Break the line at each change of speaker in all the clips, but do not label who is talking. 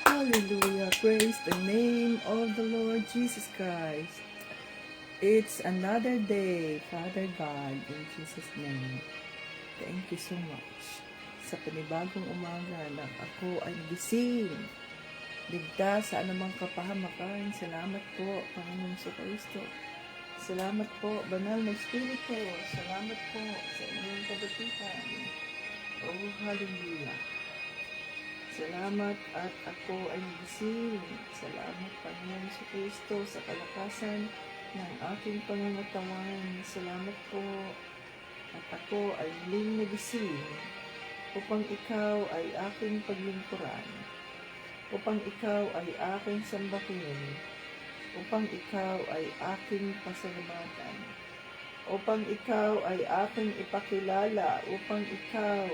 Hallelujah. Praise the name of the Lord Jesus Christ. It's another day, Father God, in Jesus' name. Thank you so much sa panibagong umaga na ako ay nagising. Ligtas sa anumang kapahamakan. Salamat po, Panginoon sa Kristo. Salamat po, Banal na Espiritu. Salamat po sa inyong kabutihan. Oh, hallelujah. Salamat at ako ay nagising. Salamat, Panginoon sa Kristo, sa kalakasan ng aking pangangatawan. Salamat po at ako ay muling nagising upang ikaw ay aking paglingkuran, upang ikaw ay aking sambahin, upang ikaw ay aking pasalamatan, upang ikaw ay aking ipakilala, upang ikaw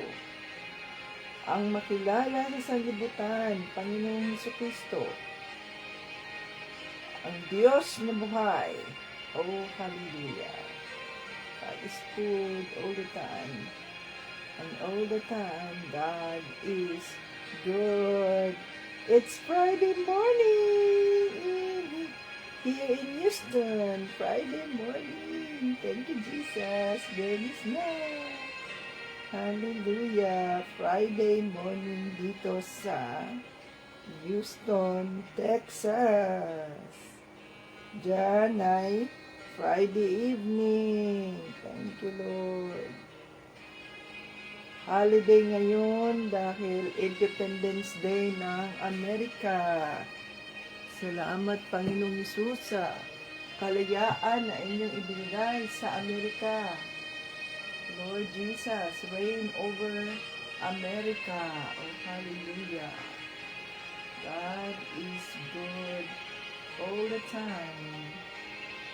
ang makilala sa sanlibutan, Panginoong Jesucristo, ang Diyos na buhay. Oh, hallelujah. God is good all the time. And all the time, God is good. It's Friday morning here in Houston. Friday morning. Thank you, Jesus. There is now. Hallelujah! Friday morning dito sa Houston, Texas. Diyan ay Friday evening. Thank you, Lord. Holiday ngayon dahil Independence Day ng Amerika. Salamat, Panginoong Hesus, sa kalayaan na inyong ibinigay sa Amerika. Lord Jesus, reign over America. Oh, hallelujah. God is good all the time.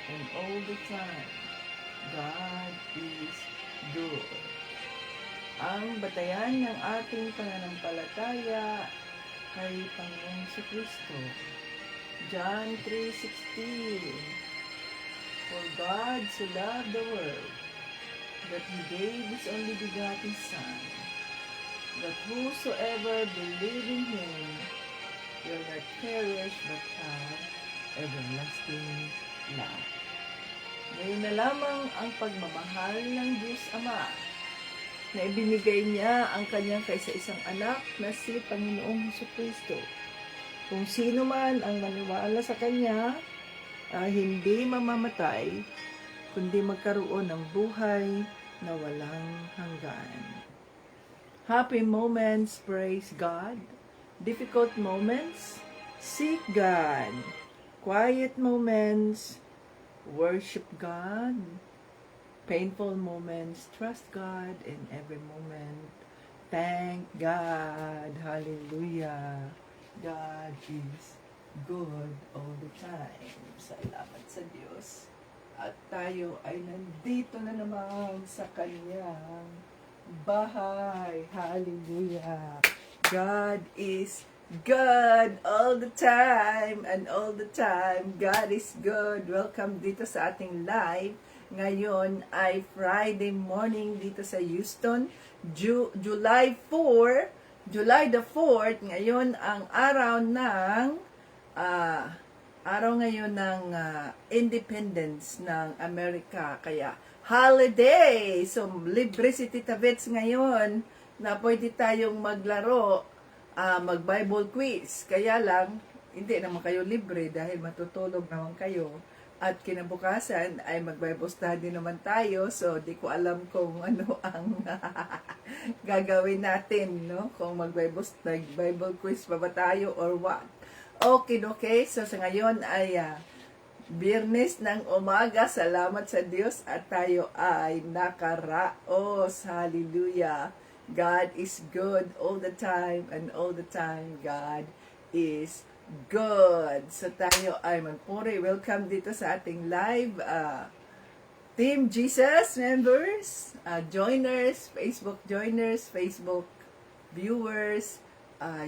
And all the time, God is good. Ang batayan ng ating pananampalataya kay Panginoong Kristo. John 3:16. For God so loved the world that He gave His only begotten Son, that whosoever believe in Him will not perish but have everlasting life. Ngayon na lamang ang pagmamahal ng Diyos Ama na ibinigay niya ang kanyang kaisa-isang anak na si Panginoong Jesucristo. Kung sino man ang maniwala sa Kanya ay hindi mamamatay, kundi magkaroon ng buhay na walang hanggan. Happy moments, praise God. Difficult moments, seek God. Quiet moments, worship God. Painful moments, trust God in every moment. Thank God. Hallelujah. God is good all the time. Salamat sa Diyos. At tayo ay nandito na naman sa Kanyang bahay. Hallelujah. God is good all the time. And all the time, God is good. Welcome dito sa ating live. Ngayon ay Friday morning dito sa Houston. July the 4th. Ngayon ang araw ng ngayon ng independence ng Amerika, kaya holiday. So, libre si Tita Vets ngayon na pwede tayong maglaro, mag-Bible quiz. Kaya lang, hindi naman kayo libre dahil matutulog naman kayo. At kinabukasan ay mag-Bible study naman tayo. So, di ko alam kung ano ang gagawin natin, no? Kung mag-Bible quiz pa ba tayo or what. Okay. So, sa ngayon ay Biyernes ng umaga. Salamat sa Diyos at tayo ay nakaraos. Hallelujah. God is good all the time and all the time God is good. So, tayo ay magpuri. Welcome dito sa ating live Team Jesus members, joiners, Facebook viewers,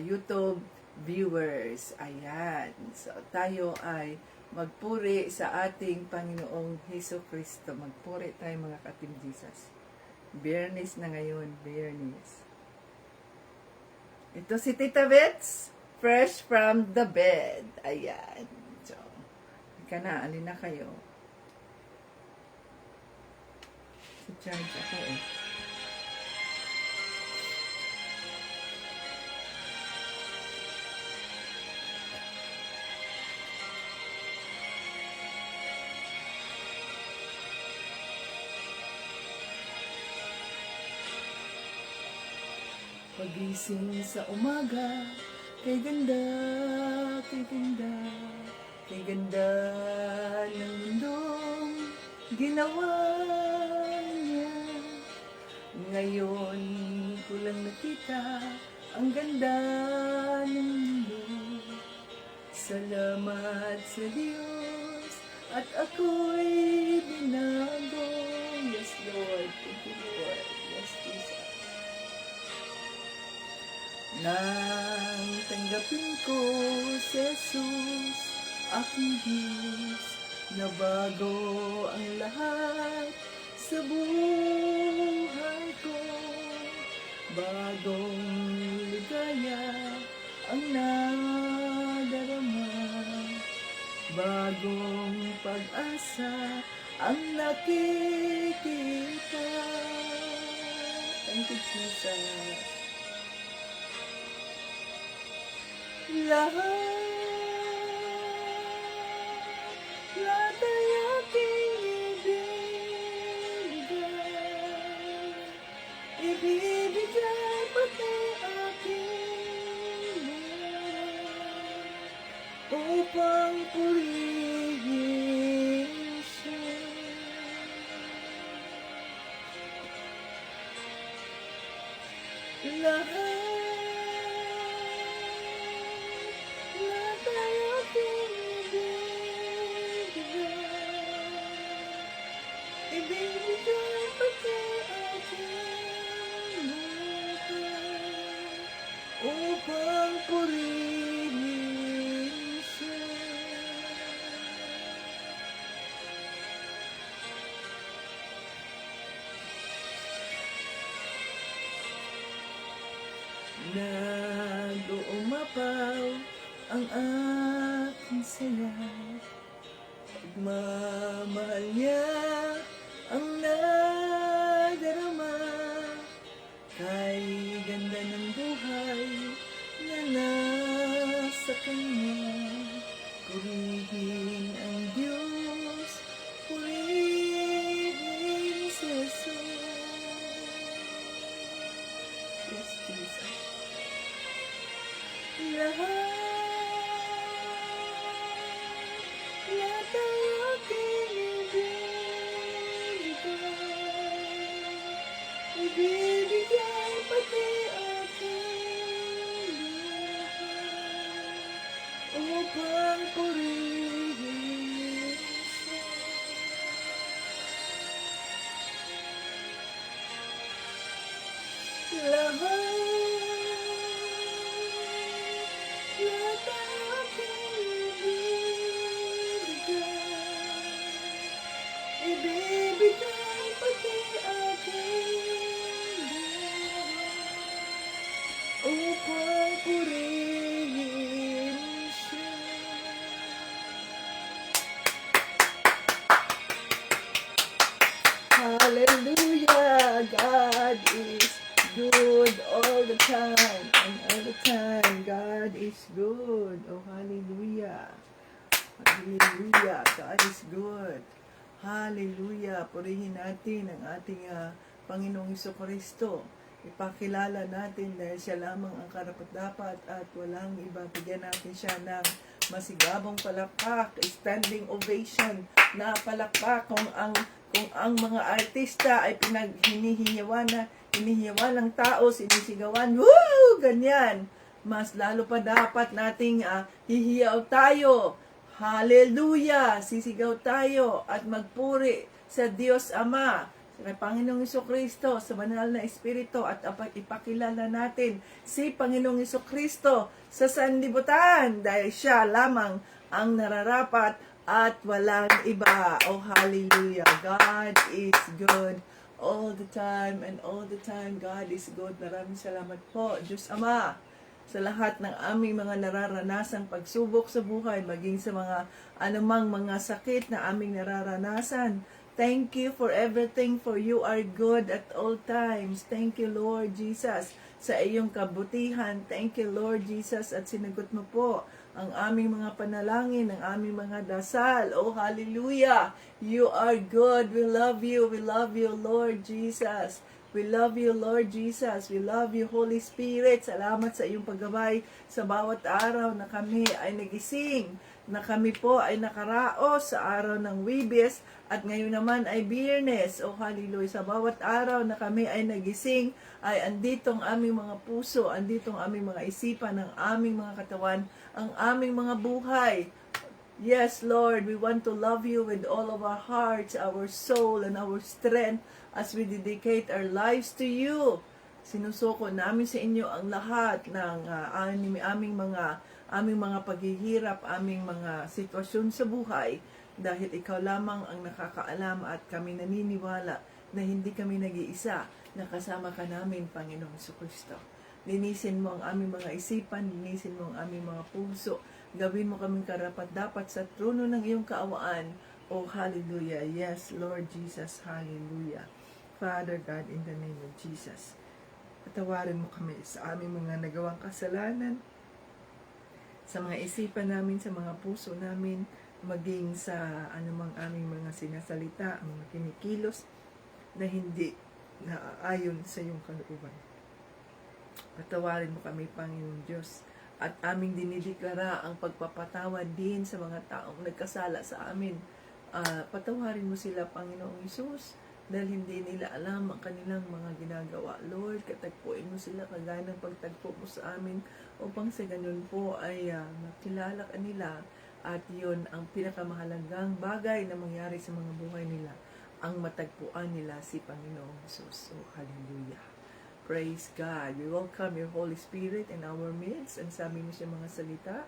YouTube viewers. Ayan. So, tayo ay magpuri sa ating Panginoong Jesucristo. Magpuri tayo mga ka-Team Jesus. Biyernes na ngayon. Biyernes. Ito si Tita Vets. fresh from the bed. Ayan. So, ka na, alin na kayo. Sa charge ako eh. Pagising sa umaga, kay ganda, kay ganda, kay ganda ng mundong ginawa niya. Ngayon ko lang nakita ang ganda ng mundo. Salamat sa Diyos at ako'y binago. Yes, Lord. Thank you, Lord. Yes, Jesus. Nang tanggapin ko si Jesus, aking Diyos, na bago ang lahat sa buhay ko. Bagong ligaya ang nadarama, bagong pag-asa ang nakikita. Thank you, Jesus. Lahat ay aking ibibigay pati aking buhay, upang purihin siya. Lahat ay aking ibibigay pati aking buhay, upang purihin siya. Nag-uumapaw ang aking saya, pagmamahal niya ang nadarama, kay ganda ng buhay na nasa kanya. Purihin ang Diyos, purihin si Jesus. Yes, Jesus. Lahat ay aking ibibigay pati aking buhay, upang purihin siya. Lahat ay aking ibibigay pati aking buhay, upang purihin siya. Hallelujah! God is good all the time, and all the time God is good. Oh, hallelujah! Hallelujah! God is good. Hallelujah! Purihin natin ang ating Panginoong Jesucristo. Ipakilala natin dahil siya lamang ang karapat-dapat at walang iba. Bigyan natin siya ng masigabong palakpak, standing ovation na palakpak kung ang mga artista ay hinihiyawan ng tao, sinisigawan, woo! Ganyan. Mas lalo pa dapat nating hihiyaw tayo. Hallelujah! Sisigaw tayo at magpuri sa Diyos Ama, sa Panginoong Jesucristo, sa banal na Espiritu, at ipakilala natin si Panginoong Jesucristo sa sanlibutan dahil siya lamang ang nararapat at walang iba. Oh, hallelujah! God is good all the time, and all the time God is good. Maraming salamat po, Diyos Ama. sa lahat ng aming mga nararanasang pagsubok sa buhay, maging sa mga anumang mga sakit na aming nararanasan. Thank you for everything, for you are good at all times. Thank you, Lord Jesus, sa iyong kabutihan. Thank you, Lord Jesus, at sinagot mo po ang aming mga panalangin, ang aming mga dasal. Oh, hallelujah! You are good. We love you. We love you, Lord Jesus. We love you, Lord Jesus. We love you, Holy Spirit. Salamat sa iyong paggabay sa bawat araw na kami ay nagising, na kami po ay nakaraos sa araw ng Wibes at ngayon naman ay Biyernes. O hallelujah, sa bawat araw na kami ay nagising ay andito ang aming mga puso, andito ang aming mga isipan, ang aming mga katawan, ang aming mga buhay. Yes, Lord, we want to love you with all of our hearts, our soul, and our strength as we dedicate our lives to you. Sinusuko namin sa inyo ang lahat ng aming mga paghihirap, aming mga sitwasyon sa buhay, dahil ikaw lamang ang nakakaalam at kami naniniwala na hindi kami nag-iisa, na kasama ka namin, Panginoong Kristo. Linisin mo ang aming mga isipan, linisin mo ang aming mga puso, gawin mo kaming karapat-dapat sa trono ng iyong kaawaan. Oh, hallelujah. Yes, Lord Jesus, hallelujah. Father God, in the name of Jesus, patawarin mo kami sa aming mga nagawang kasalanan, sa mga isipan namin, sa mga puso namin, maging sa anumang aming mga sinasalita, ang mga kinikilos na hindi naaayon sa iyong kalooban. Patawarin mo kami, Panginoon Diyos, at aming dinideklara ang pagpapatawad din sa mga taong nagkasala sa amin. Patawarin mo sila, Panginoong Isus, dahil hindi nila alam ang kanilang mga ginagawa. Lord, katagpuin mo sila kagaya ng pagtagpo mo sa amin, upang sa ganun po ay makilala ka nila, at yun ang pinakamahalagang bagay na mangyari sa mga buhay nila, ang matagpuan nila si Panginoong Isus. So, hallelujah. Praise God. We welcome your Holy Spirit in our midst. And sabi mo siya mga salita,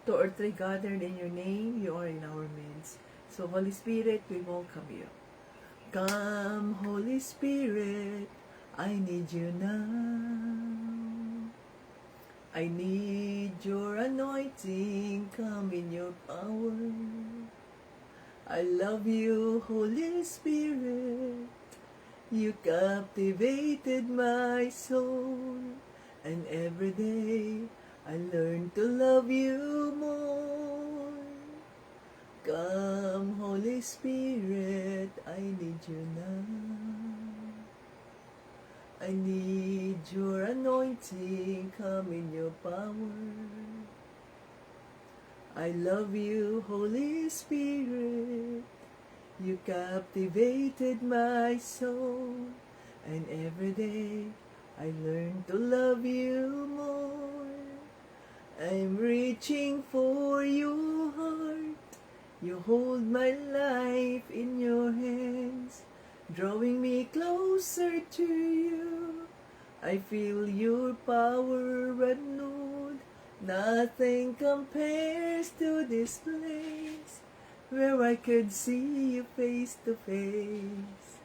2 or 3 gathered in your name, you are in our midst. So Holy Spirit, we welcome you. Come, Holy Spirit, I need you now. I need your anointing, come in your power. I love you, Holy Spirit. You captivated my soul, and every day I learn to love you more. Come, Holy Spirit, I need you now. I need your anointing, come in your power. I love you, Holy Spirit. You captivated my soul, and every day I learn to love you more. I'm reaching for your heart. You hold my life in your hands, drawing me closer to you. I feel your power renewed. Nothing compares to this place, where I could see you face to face.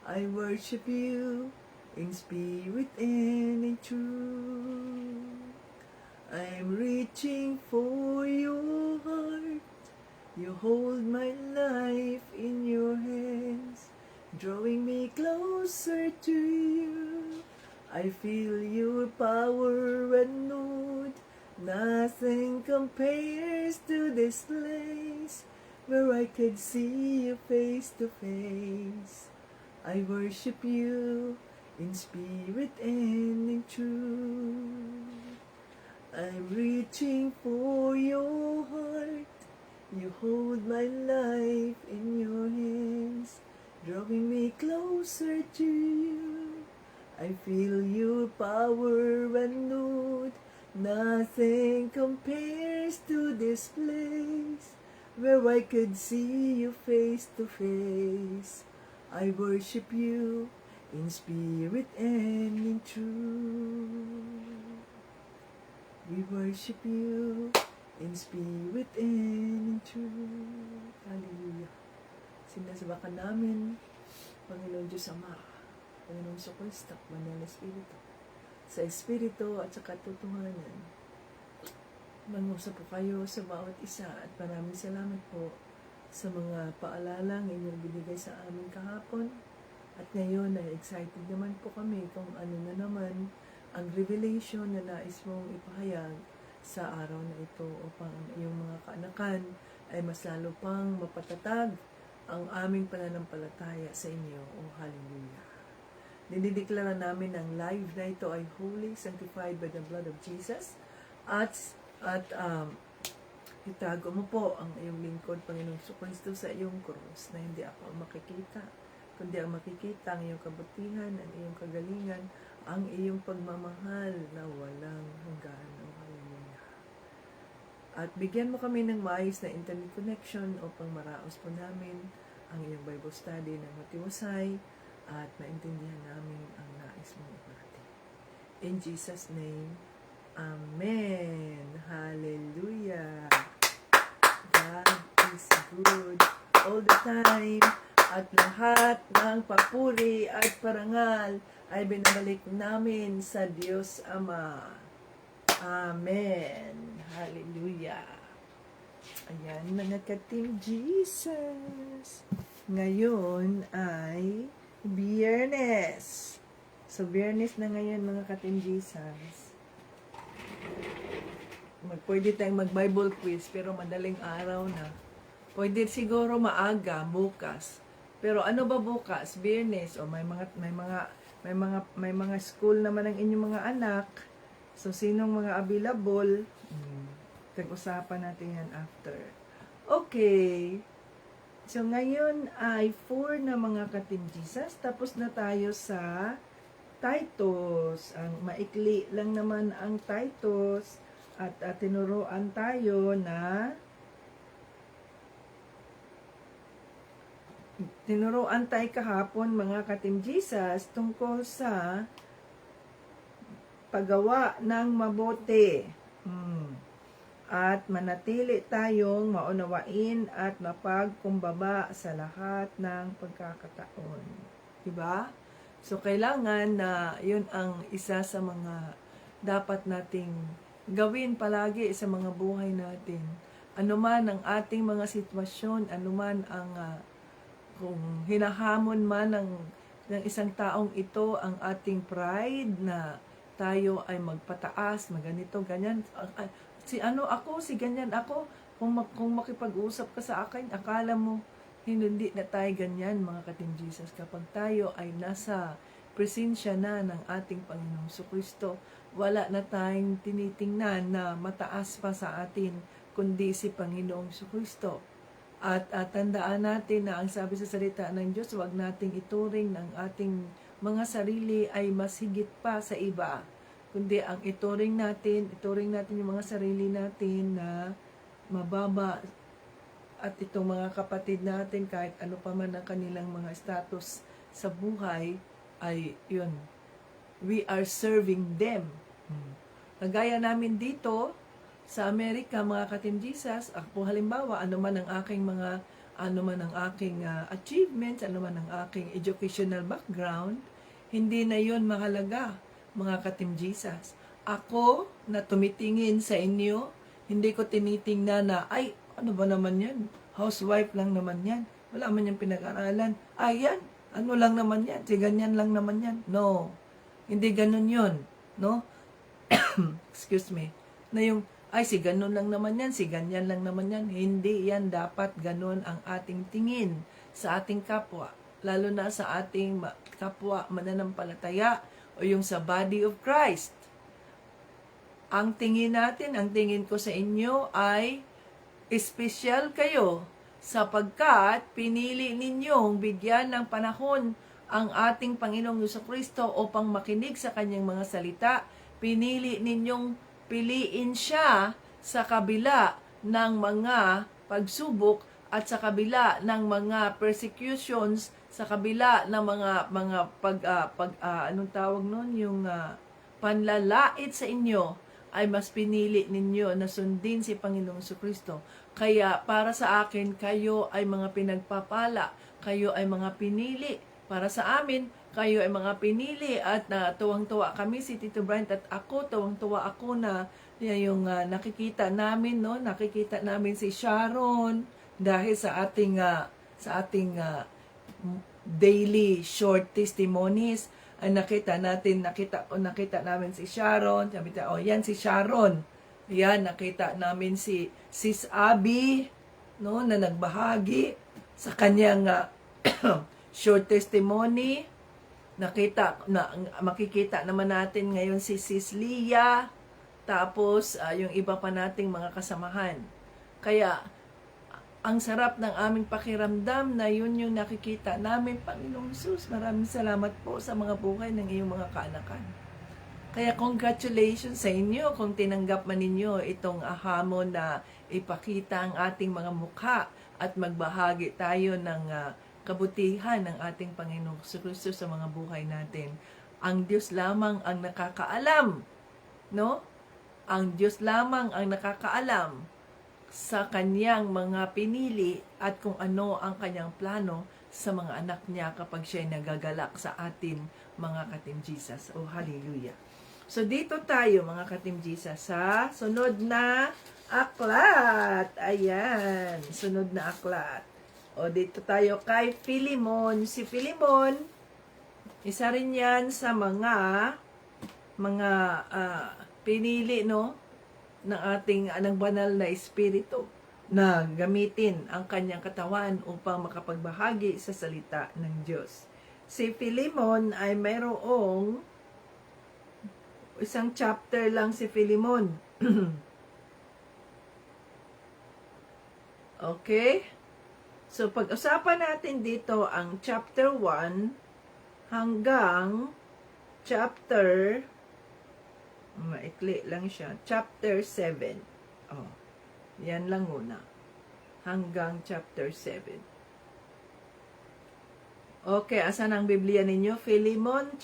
I worship you in spirit and in truth. I'm reaching for your heart. You hold my life in your hands, drawing me closer to you. I feel your power renewed. Nothing compares to this place, where I could see you face to face. I worship you in spirit and in truth. I'm reaching for your heart. You hold my life in your hands, drawing me closer to you. I feel your power renewed. Nothing compares to this place, where I could see you face to face. I worship you in spirit and in truth. We worship you in spirit and in truth. Hallelujah. Sinasabakan namin, Panginoon Diyos Ama, Panginoon Kristo, Banal na Espiritu, sa espiritu at sa katotohanan. Mangusap po kayo sa bawat isa at maraming salamat po sa mga paalalang inyong binigay sa amin kahapon. At ngayon ay excited naman po kami kung ano na naman ang revelation na nais mong ipahayag sa araw na ito upang ang iyong mga kaanakan ay mas lalo pang mapatatag ang aming pananampalataya sa inyo. O hallelujah. Dinideklara namin ang live na ito ay holy, sanctified by the blood of Jesus. At itago mo po ang iyong lingkod, Panginoong Jesucristo, sa iyong krus na hindi ako ang makikita, kundi ang makikita ang iyong kabutihan, ang iyong kagalingan, ang iyong pagmamahal na walang hanggan. O hallelujah. At bigyan mo kami ng maayos na internet connection upang maraos po namin ang iyong Bible study ng matiwasay at maintindihan namin ang nais mong iparating. In Jesus' name, Amen. Hallelujah. God is good all the time. At lahat ng papuri at parangal ay binabalik namin sa Diyos Ama. Amen. Hallelujah. Ayan, mga ka-Team Jesus. Ngayon ay Biyernes. So, Biyernes na ngayon, mga ka-Team Jesus. Pwede tayong mag-Bible quiz, pero madaling araw na. Pwede siguro maaga, bukas. Pero ano ba bukas? Biyernes. O may mga school naman ang inyong mga anak. So, sinong mga available? Pag-usapan natin yan after. Okay. So, ngayon ay 4 na mga ka-Team Jesus. Tapos na tayo sa Titus. Ang maikli lang naman ang Titus. At tinuruan tayo na kahapon mga ka-Team Jesus tungkol sa paggawa ng mabuti. At manatili tayong maunawain at mapagkumbaba sa lahat ng pagkakataon. Diba? So, kailangan na yun ang isa sa mga dapat nating gawin palagi sa mga buhay natin. Ano man ang ating mga sitwasyon, ano man ang kung hinahamon man ng isang taong ito ang ating pride na tayo ay magpataas, maganito, ganyan. Si ganyan ako. Kung makipag-usap ka sa akin, akala mo hindi na tayo ganyan, mga ka-Team Jesus. Kapag tayo ay nasa presensya na ng ating Panginoong Jesucristo, wala na tayong tinitingnan na mataas pa sa atin, kundi si Panginoong Jesucristo. At tandaan natin na ang sabi sa salita ng Diyos, huwag nating ituring ng ating mga sarili ay mas higit pa sa iba. Kundi ang ituring natin yung mga sarili natin na mababa. At itong mga kapatid natin, kahit ano pa man ang kanilang mga status sa buhay, ay yun. We are serving them. Kagaya namin dito sa Amerika, mga ka-Team Jesus, ako halimbawa, ano man ang aking achievements, ano man ang aking educational background, hindi na yun mahalaga, mga ka-Team Jesus. Ako na tumitingin sa inyo, hindi ko tinitingnan na, ay, ano ba naman yan? Housewife lang naman yan. Wala man yung pinag-aralan. Ay, yan. Ano lang naman yan? Si ganyan lang naman yan. No. Hindi ganun yun. No? Excuse me. Na yung, ay, si ganun lang naman yan. Si ganyan lang naman yan. Hindi yan dapat ganun ang ating tingin sa ating kapwa. Lalo na sa ating kapwa mananampalataya o yung sa body of Christ. Ang tingin ko sa inyo ay espesyal kayo sapagkat pinili ninyong bigyan ng panahon ang ating Panginoong Jesucristo upang makinig sa kanyang mga salita. Pinili ninyong piliin siya sa kabila ng mga pagsubok at sa kabila ng mga persecutions, sa kabila ng mga panlalait sa inyo, ay mas pinili ninyo na sundin si Panginoong Jesucristo. Kaya para sa akin, kayo ay mga pinagpapala, kayo ay mga pinili. Para sa amin, kayo ay mga pinili at tuwang-tuwa kami, si Tito Bryant at ako, tuwang-tuwa ako na yung nakikita namin, no? Nakikita namin si Sharon dahil sa ating daily short testimonies. Ay nakita namin si Sharon. Sabi tayo, oh, yan si Sharon. Yan, nakita namin si Sis Abby, no, na nagbahagi sa kanyang short testimony. Makikita naman natin ngayon si Sis Leah, tapos yung iba pa nating mga kasamahan. Kaya ang sarap ng aming pakiramdam na yun yung nakikita namin. Panginoong Jesus, maraming salamat po sa mga buhay ng iyong mga kaanakan. Kaya congratulations sa inyo kung tinanggap man ninyo itong hamon na ipakita ang ating mga mukha at magbahagi tayo ng kabutihan ng ating Panginoong Kristo sa mga buhay natin. Ang Diyos lamang ang nakakaalam, no? Ang Diyos lamang ang nakakaalam sa kanyang mga pinili at kung ano ang kanyang plano sa mga anak niya kapag siya'y nagagalak sa atin, mga Ka-Team Jesus. Oh, hallelujah. So, dito tayo, mga Ka-Team Jesus, sa sunod na aklat. Ayan, sunod na aklat. O, dito tayo kay Philemon. Si Philemon, isa rin yan sa mga pinili, no, ng ating ng banal na espiritu na gamitin ang kanyang katawan upang makapagbahagi sa salita ng Diyos. Si Philemon ay mayroong isang chapter lang si Philemon. Okay? So, pag-usapan natin dito ang chapter 1 hanggang chapter, maikli lang siya, chapter 7. Oh, yan lang muna. Hanggang chapter 7. Okay, asan ang Biblia ninyo? Philemon,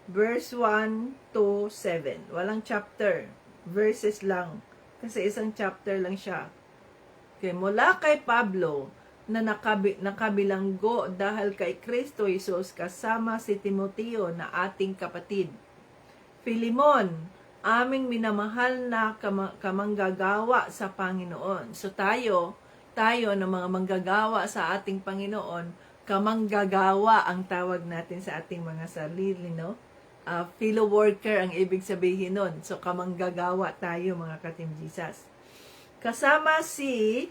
verse 1 to 7. Walang chapter. Verses lang. Kasi isang chapter lang siya. Okay, mula kay Pablo na nakabilanggo dahil kay Kristo Jesus kasama si Timoteo na ating kapatid. Philemon, aming minamahal na kamanggagawa sa Panginoon. So tayo na mga manggagawa sa ating Panginoon, kamanggagawa ang tawag natin sa ating mga sarili, no? Fellow worker ang ibig sabihin nun. So kamanggagawa tayo, mga Ka-Team Jesus. Kasama si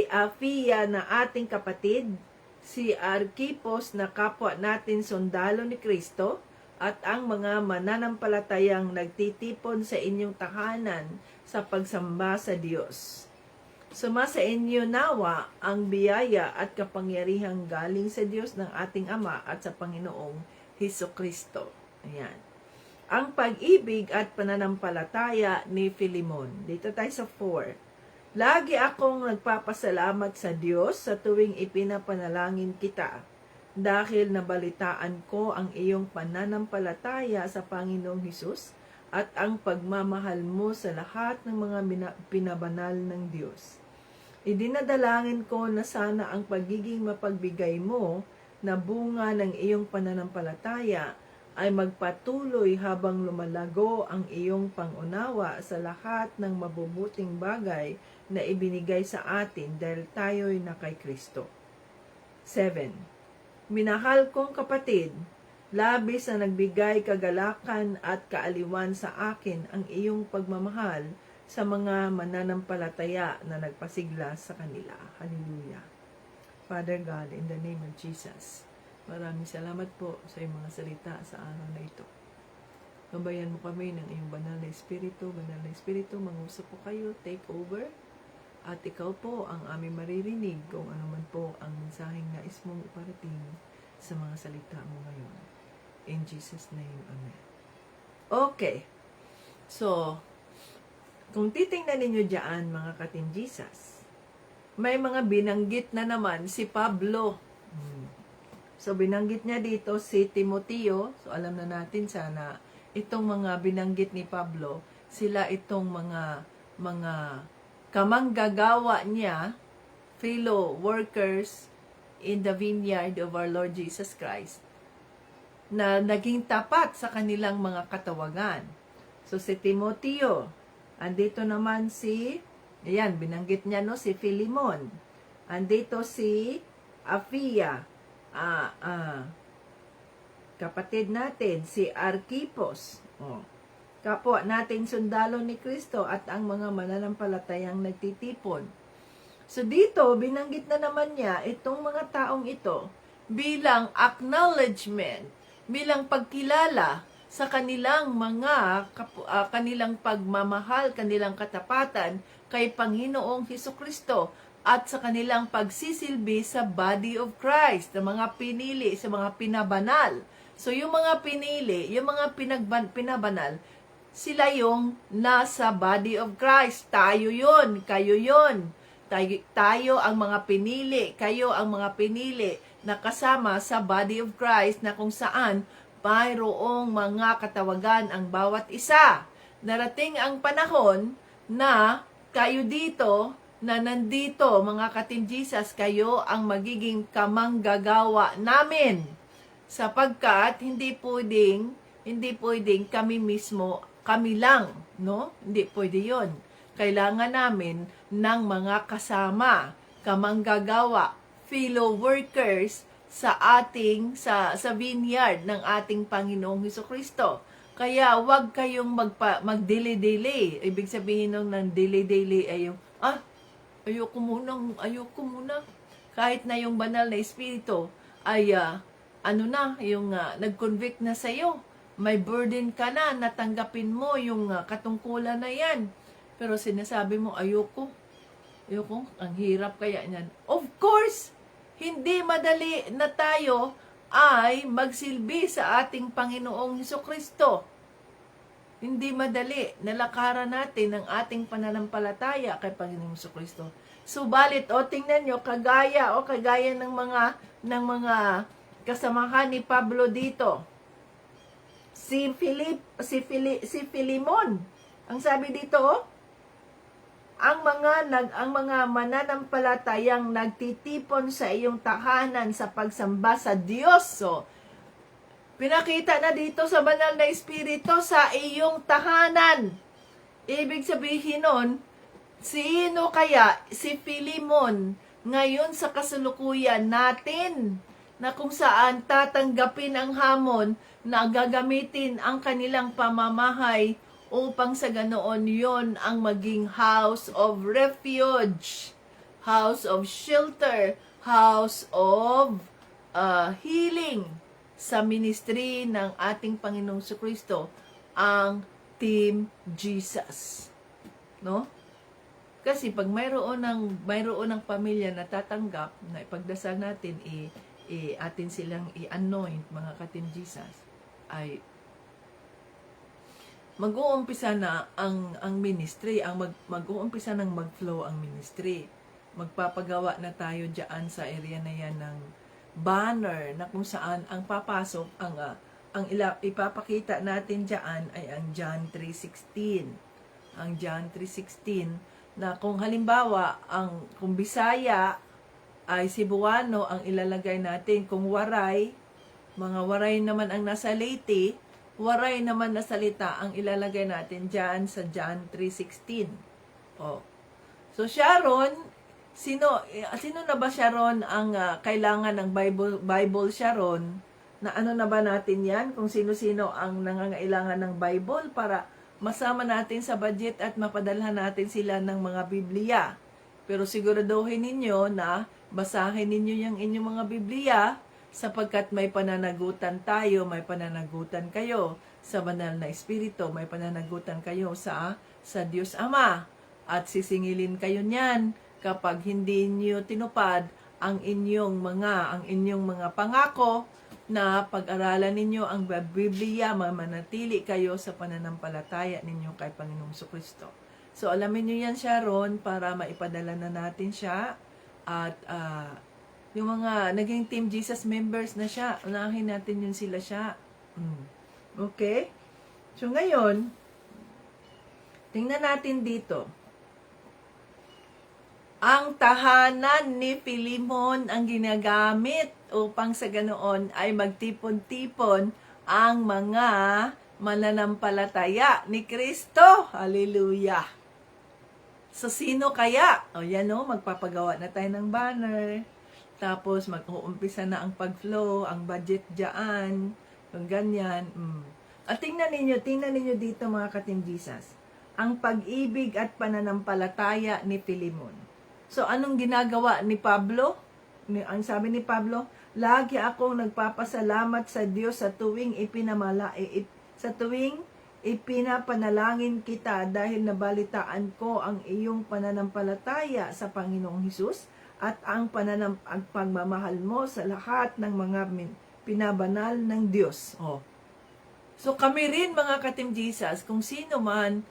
Afia na ating kapatid, si Archipos na kapwa natin sundalo ni Kristo, at ang mga mananampalatayang nagtitipon sa inyong tahanan sa pagsamba sa Diyos. Sumasa inyo nawa ang biyaya at kapangyarihang galing sa Diyos ng ating Ama at sa Panginoong Hesukristo. Ayan. Ang pag-ibig at pananampalataya ni Philemon. Dito tayo sa 4. Lagi akong nagpapasalamat sa Diyos sa tuwing ipinapanalangin kita, dahil nabalitaan ko ang iyong pananampalataya sa Panginoong Hesus at ang pagmamahal mo sa lahat ng mga pinabanal ng Diyos. Idinadalangin ko na sana ang pagiging mapagbigay mo na bunga ng iyong pananampalataya ay magpatuloy habang lumalago ang iyong pangunawa sa lahat ng mabubuting bagay na ibinigay sa atin dahil tayo'y na kay Kristo. 7. Minahal kong kapatid, labis na nagbigay kagalakan at kaaliwan sa akin ang iyong pagmamahal sa mga mananampalataya na nagpasigla sa kanila. Hallelujah. Father God, in the name of Jesus, maraming salamat po sa iyong mga salita sa araw na ito. Gabayan mo kami ng iyong banal na espiritu. Banal na espiritu, mangusap po kayo, take over. At ikaw po ang aming maririnig kung ano man po ang mensaheng nais mong iparating sa mga salita mo ngayon. In Jesus' name, Amen. Okay. So, kung titingnan ninyo dyan, mga Ka-Team Jesus, may mga binanggit na naman si Pablo. So, binanggit niya dito si Timoteo. So, alam na natin sana, itong mga binanggit ni Pablo, sila itong mga kamanggagawa niya, fellow workers
in the vineyard of our Lord Jesus Christ na naging tapat sa kanilang mga katawagan. So si Timoteo, andito naman ayan, binanggit niya no, si Philemon. Andito si Apphia, kapatid natin, si Archippus. Kapwa natin sundalo ni Kristo at ang mga mananampalatayang nagtitipon. So dito, binanggit na naman niya itong mga taong ito bilang acknowledgement, bilang pagkilala sa kanilang kanilang pagmamahal, kanilang katapatan kay Panginoong Hesukristo at sa kanilang pagsisilbi sa body of Christ, na mga pinili, sa mga pinabanal. So yung mga pinili, yung mga pinabanal, sila yung nasa body of Christ. Tayo yon, kayo yon. Tayo ang mga pinili, kayo ang mga pinili na kasama sa body of Christ, na kung saan mayroong mga katawagan ang bawat isa. Darating ang panahon na kayo dito, na nandito, mga ka-Team Jesus, kayo ang magiging kamanggagawa namin. Sapagkat hindi pwedeng kami mismo, kami lang, no? Hindi pwede yon. Kailangan namin ng mga kasama, kamanggagawa, fellow workers sa vineyard ng ating Panginoong Hesukristo. Kaya wag kayong mag-delay-delay. Ibig sabihin ng delay-delay ay yung, ayoko muna. Kahit na yung banal na espiritu ay, nag-convict na sa'yo. May burden ka na, natanggapin mo yung katungkulan na yan. Pero sinasabi mo, ayoko, ang hirap kaya niyan. Of course, hindi madali na tayo ay magsilbi sa ating Panginoong Hesukristo. Hindi madali. Nalakaran natin ang ating pananampalataya kay Panginoong Hesukristo. Subalit, tingnan nyo, kagaya ng mga kasamahan ni Pablo dito. Si Philemon. Ang sabi dito, ang mga mananampalatayang nagtitipon sa iyong tahanan sa pagsamba sa Diyos. So, pinakita na dito sa banal na espiritu sa iyong tahanan. Ibig sabihin nun, sino kaya si Philemon ngayon sa kasalukuyan natin, na kung saan tatanggapin ang hamon na gagamitin ang kanilang pamamahay upang sa ganoon yon ang maging house of refuge, house of shelter, house of healing sa ministry ng ating Panginoong Jesucristo, ang Team Jesus. No? Kasi pag mayroon ng pamilya na tatanggap, na ipagdasal natin, atin silang i-anoint, mga ka-Team Jesus, ay mag-uumpisa na ang ministry, mag-uumpisa nang mag-flow ang ministry. Magpapagawa na tayo diyan sa area na yan ng banner, na kung saan ang papasok, ipapakita natin diyan ay ang John 3:16. Ang John 3:16, na kung halimbawa, kung Bisaya ay Cebuano ang ilalagay natin, kung Waray, mga Waray naman ang nasa Leyte, Waray naman na salita ang ilalagay natin dyan sa John 3:16. So Sharon, sino na ba Sharon ang kailangan ng Bible Sharon? Na ano na ba natin yan? Kung sino-sino ang nangangailangan ng Bible para masama natin sa budget at mapadalhan natin sila ng mga Biblia. Pero siguraduhin ninyo na basahin ninyo yung inyong mga Biblia, sapagkat may pananagutan tayo, may pananagutan kayo sa banal na espiritu, may pananagutan kayo sa Diyos Ama, at sisingilin kayo niyan kapag hindi niyo tinupad ang inyong mga pangako, na pag-aralan ninyo ang Biblia, manatili kayo sa pananampalataya ninyo kay Panginoong Jesucristo. So alamin niyo yan, Sharon, para maipadala na natin siya, at yung mga naging Team Jesus members na siya, unahin natin yun sila siya. Okay? So ngayon, tingnan natin dito. Ang tahanan ni Philemon ang ginagamit upang sa ganoon ay magtipon-tipon ang mga mananampalataya ni Kristo. Hallelujah! So, sino kaya? O yan o, magpapagawa na tayo ng banner. Tapos, mag-uumpisa na ang pag-flow, ang budget dyan. Kung ganyan. At tingnan ninyo dito mga ka-Team Jesus. Ang pag-ibig at pananampalataya ni Philemon. So, anong ginagawa ni Pablo? Ang sabi ni Pablo, lagi akong nagpapasalamat sa Diyos sa tuwing ipinapanalangin kita dahil nabalitaan ko ang iyong pananampalataya sa Panginoong Hesus at ang pagmamahal mo sa lahat ng mga pinabanal ng Diyos. Oh. So kami rin mga ka-Team Jesus, kung sino man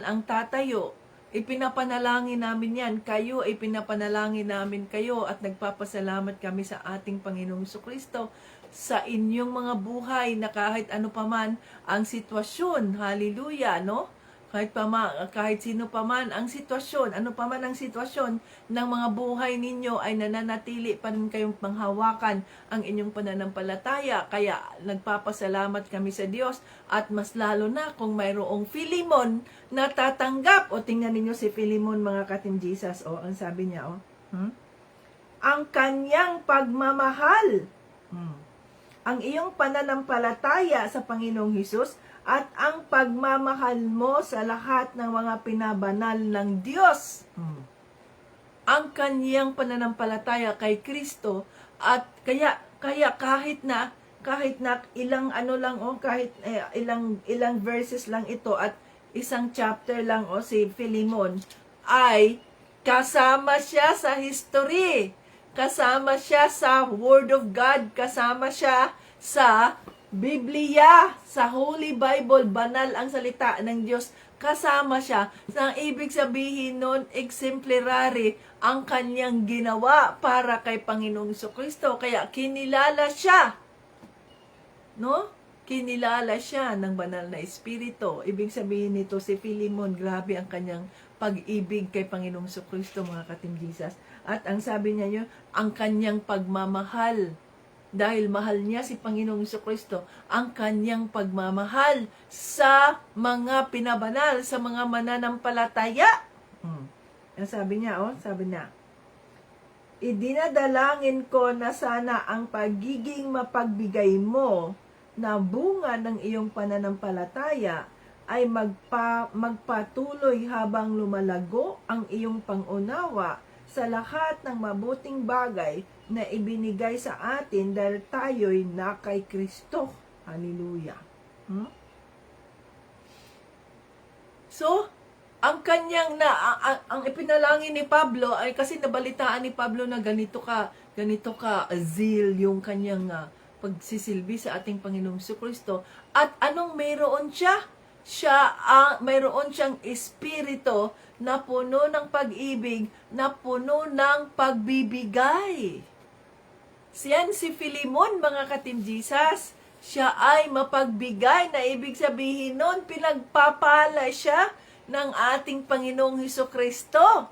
ang tatayo, ipinapanalangin namin yan. Kayo, ipinapanalangin namin kayo at nagpapasalamat kami sa ating Panginoong Jesucristo sa inyong mga buhay na kahit ano paman ang sitwasyon. Hallelujah, no? Kahit sino paman ang sitwasyon, ano paman ang sitwasyon ng mga buhay ninyo ay nananatili pa rin kayong panghawakan ang inyong pananampalataya. Kaya nagpapasalamat kami sa Diyos at mas lalo na kung mayroong Philemon na tatanggap. O tingnan ninyo si Philemon mga ka-Team Jesus. O ang sabi niya, ang kanyang pagmamahal. Ang iyong pananampalataya sa Panginoong Hesus at ang pagmamahal mo sa lahat ng mga pinabanal ng Diyos. Ang kaniyang pananampalataya kay Kristo at kaya kahit na ilang ilang verses lang ito at isang chapter lang si Philemon ay kasama siya sa history. Kasama siya sa Word of God, kasama siya sa Biblia, sa Holy Bible, banal ang salita ng Diyos, kasama siya. Ang ibig sabihin nun, exemplary ang kanyang ginawa para kay Panginoong Jesucristo. Kaya kinilala siya, no? Kinilala siya ng banal na Espiritu. Ibig sabihin nito si Philemon, grabe ang kanyang pag-ibig kay Panginoong Jesucristo mga ka-Team Jesus. At ang sabi niya yun, ang kanyang pagmamahal. Dahil mahal niya si Panginoong Jesucristo, ang kanyang pagmamahal sa mga pinabanal, sa mga mananampalataya. Ang sabi niya, idinadalangin ko na sana ang pagiging mapagbigay mo na bunga ng iyong pananampalataya ay magpatuloy habang lumalago ang iyong pangunawa sa lahat ng mabuting bagay na ibinigay sa atin dahil tayo'y na kay Kristo. Hallelujah. So, ang kanyang ang ipinalangin ni Pablo ay kasi nabalitaan ni Pablo na ganito ka zeal yung kanyang pagsisilbi sa ating Panginoong Jesucristo. At anong mayroon siya? Mayroon siyang espiritu na puno ng pag-ibig, na puno ng pagbibigay. Siyan si Philemon, mga ka-Team Jesus. Siya ay mapagbigay, na ibig sabihin nun, pinagpapala siya ng ating Panginoong Jesucristo.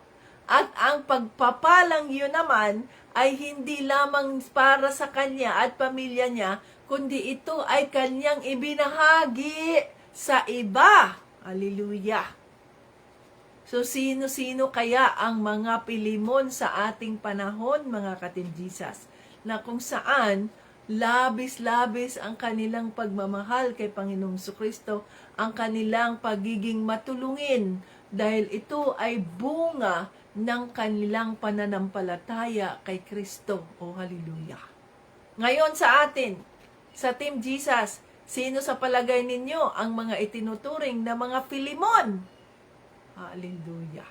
At ang pagpapalang yun naman ay hindi lamang para sa kanya at pamilya niya, kundi ito ay kanyang ibinahagi sa iba. Hallelujah. So, sino-sino kaya ang mga Philemon sa ating panahon, mga ka-Team Jesus, na kung saan labis-labis ang kanilang pagmamahal kay Panginoong Jesucristo, ang kanilang pagiging matulungin, dahil ito ay bunga ng kanilang pananampalataya kay Kristo. Oh, hallelujah. Ngayon sa atin, sa Team Jesus, sino sa palagay ninyo ang mga itinuturing na mga Philemon? Hallelujah.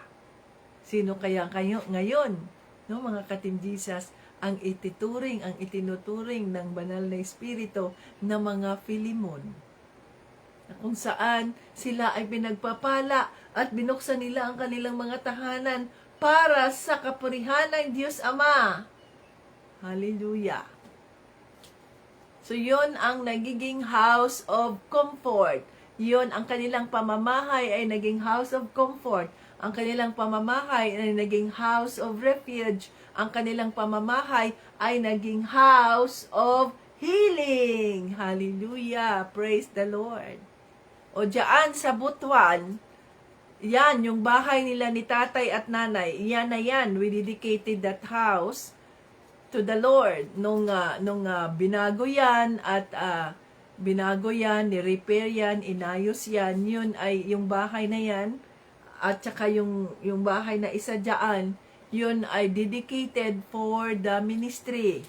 Sino kaya kayo ngayon, no, mga ka-Team Jesus, ang itinuturing ng banal na Espiritu na mga Philemon? Na kung saan sila ay pinagpapala at binuksan nila ang kanilang mga tahanan para sa kapurihan ng Diyos Ama. Hallelujah. So, yun ang nagiging house of comfort. Yun, ang kanilang pamamahay ay naging house of comfort. Ang kanilang pamamahay ay naging house of refuge. Ang kanilang pamamahay ay naging house of healing. Hallelujah! Praise the Lord. O diyan sa Butuan, yan, yung bahay nila ni tatay at nanay, yan na yan. We dedicated that house to the Lord. Nung binago yan at binago yan, ni-repair yan, inayos yan, yun ay yung bahay na yan at saka yung bahay na isa dyan, yun ay dedicated for the ministry.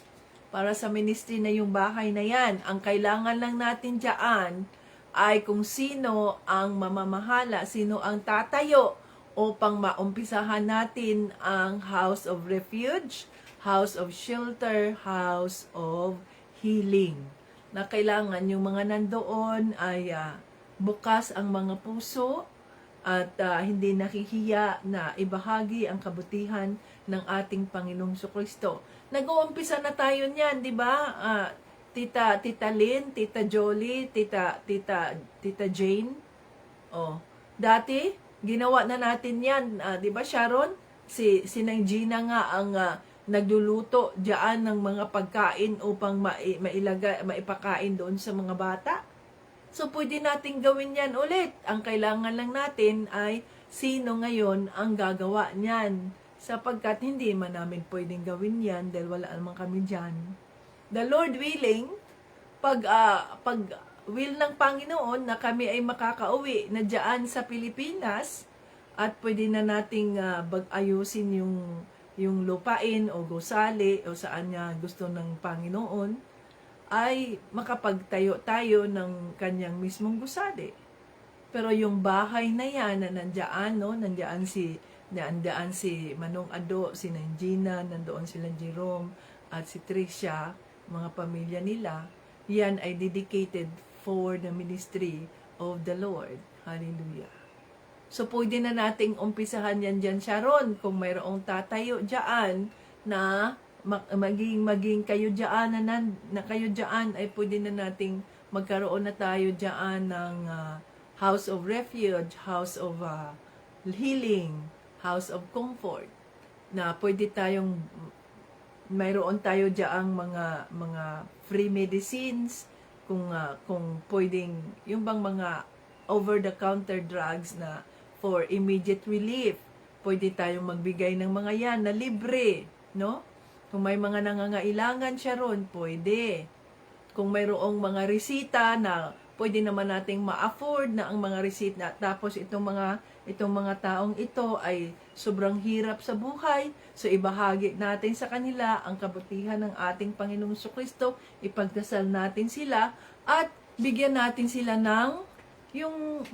Para sa ministry na yung bahay na yan. Ang kailangan lang natin dyan ay kung sino ang mamamahala, sino ang tatayo upang maumpisahan natin ang house of refuge, house of shelter, house of healing. Na kailangan yung mga nandoon ay bukas ang mga puso at hindi nakihiya na ibahagi ang kabutihan ng ating Panginoong Kristo. Nag-uumpisa na tayo niyan, di ba? Tita Lynn, Tita Jolie, Tita Jane. Oh, dati ginawa na natin 'yan, 'di ba Sharon? Si Nang Gina nga ang nagluluto diyan ng mga pagkain upang maipakain doon sa mga bata. So pwede nating gawin 'yan ulit. Ang kailangan lang natin ay sino ngayon ang gagawa niyan. Sapagkat hindi man namin pwedeng gawin 'yan dahil wala naman kami diyan. The Lord willing, pag will ng Panginoon na kami ay makakauwi na diyan sa Pilipinas at pwede na nating ayusin yung lupain o gusali o saan niya gusto ng Panginoon, ay makapagtayo tayo ng kanyang mismong gusali. Pero yung bahay na yan na nandiyan, no, nandiyan si Manong Ado, si Nanggina, nandoon sila Jerome at si Tricia, mga pamilya nila, yan ay dedicated for the ministry of the Lord. Hallelujah. So, pwede na nating umpisahan yan dyan, Sharon, kung mayroong tatayo dyan na maging kayo dyan na kayo dyan ay pwede na nating magkaroon na tayo dyan ng house of refuge, house of healing, house of comfort, na pwede tayong mayroon tayo diyaang mga free medicines kung pwedeng yung bang mga over the counter drugs na for immediate relief, pwede tayong magbigay ng mga yan na libre, no? Kung may mga nangangailangan siya ron, pwede. Kung mayroong mga resita na pwede naman nating ma-afford na ang mga resita, tapos itong mga taong ito ay sobrang hirap sa buhay, so ibahagi natin sa kanila ang kabutihan ng ating Panginoong Kristo, ipagdasal natin sila at bigyan natin sila ng yung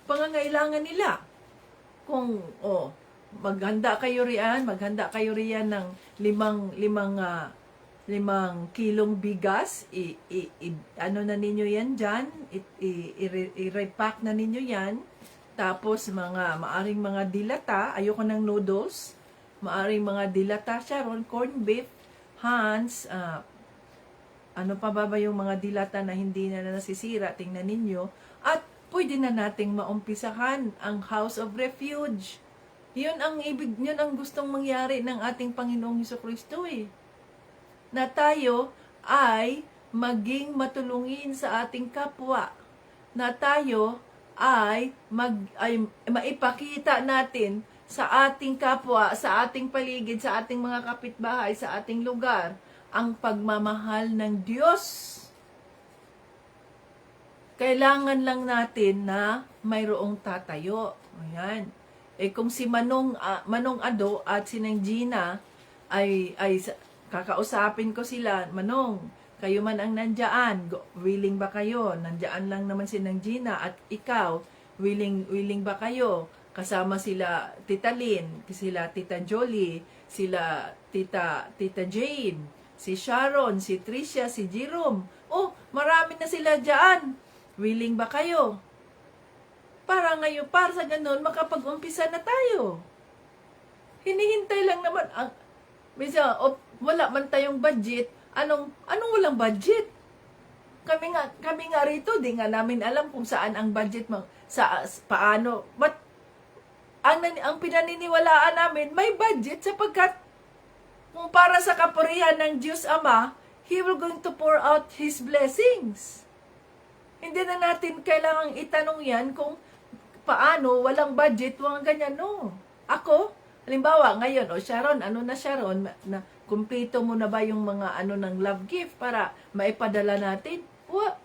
pangangailangan nila. Kung maghanda kayo riyan ng limang kilong bigas, ano na ninyo yan dyan, i-repack na ninyo yan. Tapos maaring mga dilata, ayoko ng noodles, maaring mga dilata, Sharon, corned beef, Hans, ano pa ba yung mga dilata na hindi na nasisira, tingnan ninyo, at pwede na nating maumpisahan ang house of refuge. Yun ang gustong mangyari ng ating Panginoong Jesucristo eh. Na tayo ay maging matulungin sa ating kapwa. Na tayo ay maipakita natin sa ating kapwa, sa ating paligid, sa ating mga kapitbahay, sa ating lugar, ang pagmamahal ng Diyos. Kailangan lang natin na mayroong tatayo. Ayan. Kung si Manong Ado at si Nang Gina ay kakausapin ko sila, Manong, kayo man ang nandiyan, willing ba kayo? Nandiyan lang naman si Nang Gina at ikaw, willing ba kayo? Kasama sila Tita Lynn, sila Tita Jolie, sila Tita Jane, si Sharon, si Tricia, si Jerome. Oh, marami na sila diyan. Willing ba kayo? Para sa ganun, makapag-umpisa na tayo. Hinihintay lang naman wala man tayong budget. Anong walang budget? Kami nga rito, di nga namin alam kung saan ang budget mo, paano. But ang pinaniniwalaan namin, may budget sapagkat kung para sa kapurihan ng Diyos Ama, He will going to pour out His blessings. Hindi na natin kailangang itanong yan kung paano, walang budget, walang ganyan. No. Ako, halimbawa, ngayon, Sharon, ano na Sharon, na kumpleto mo na ba yung mga ng love gift para maipadala natin?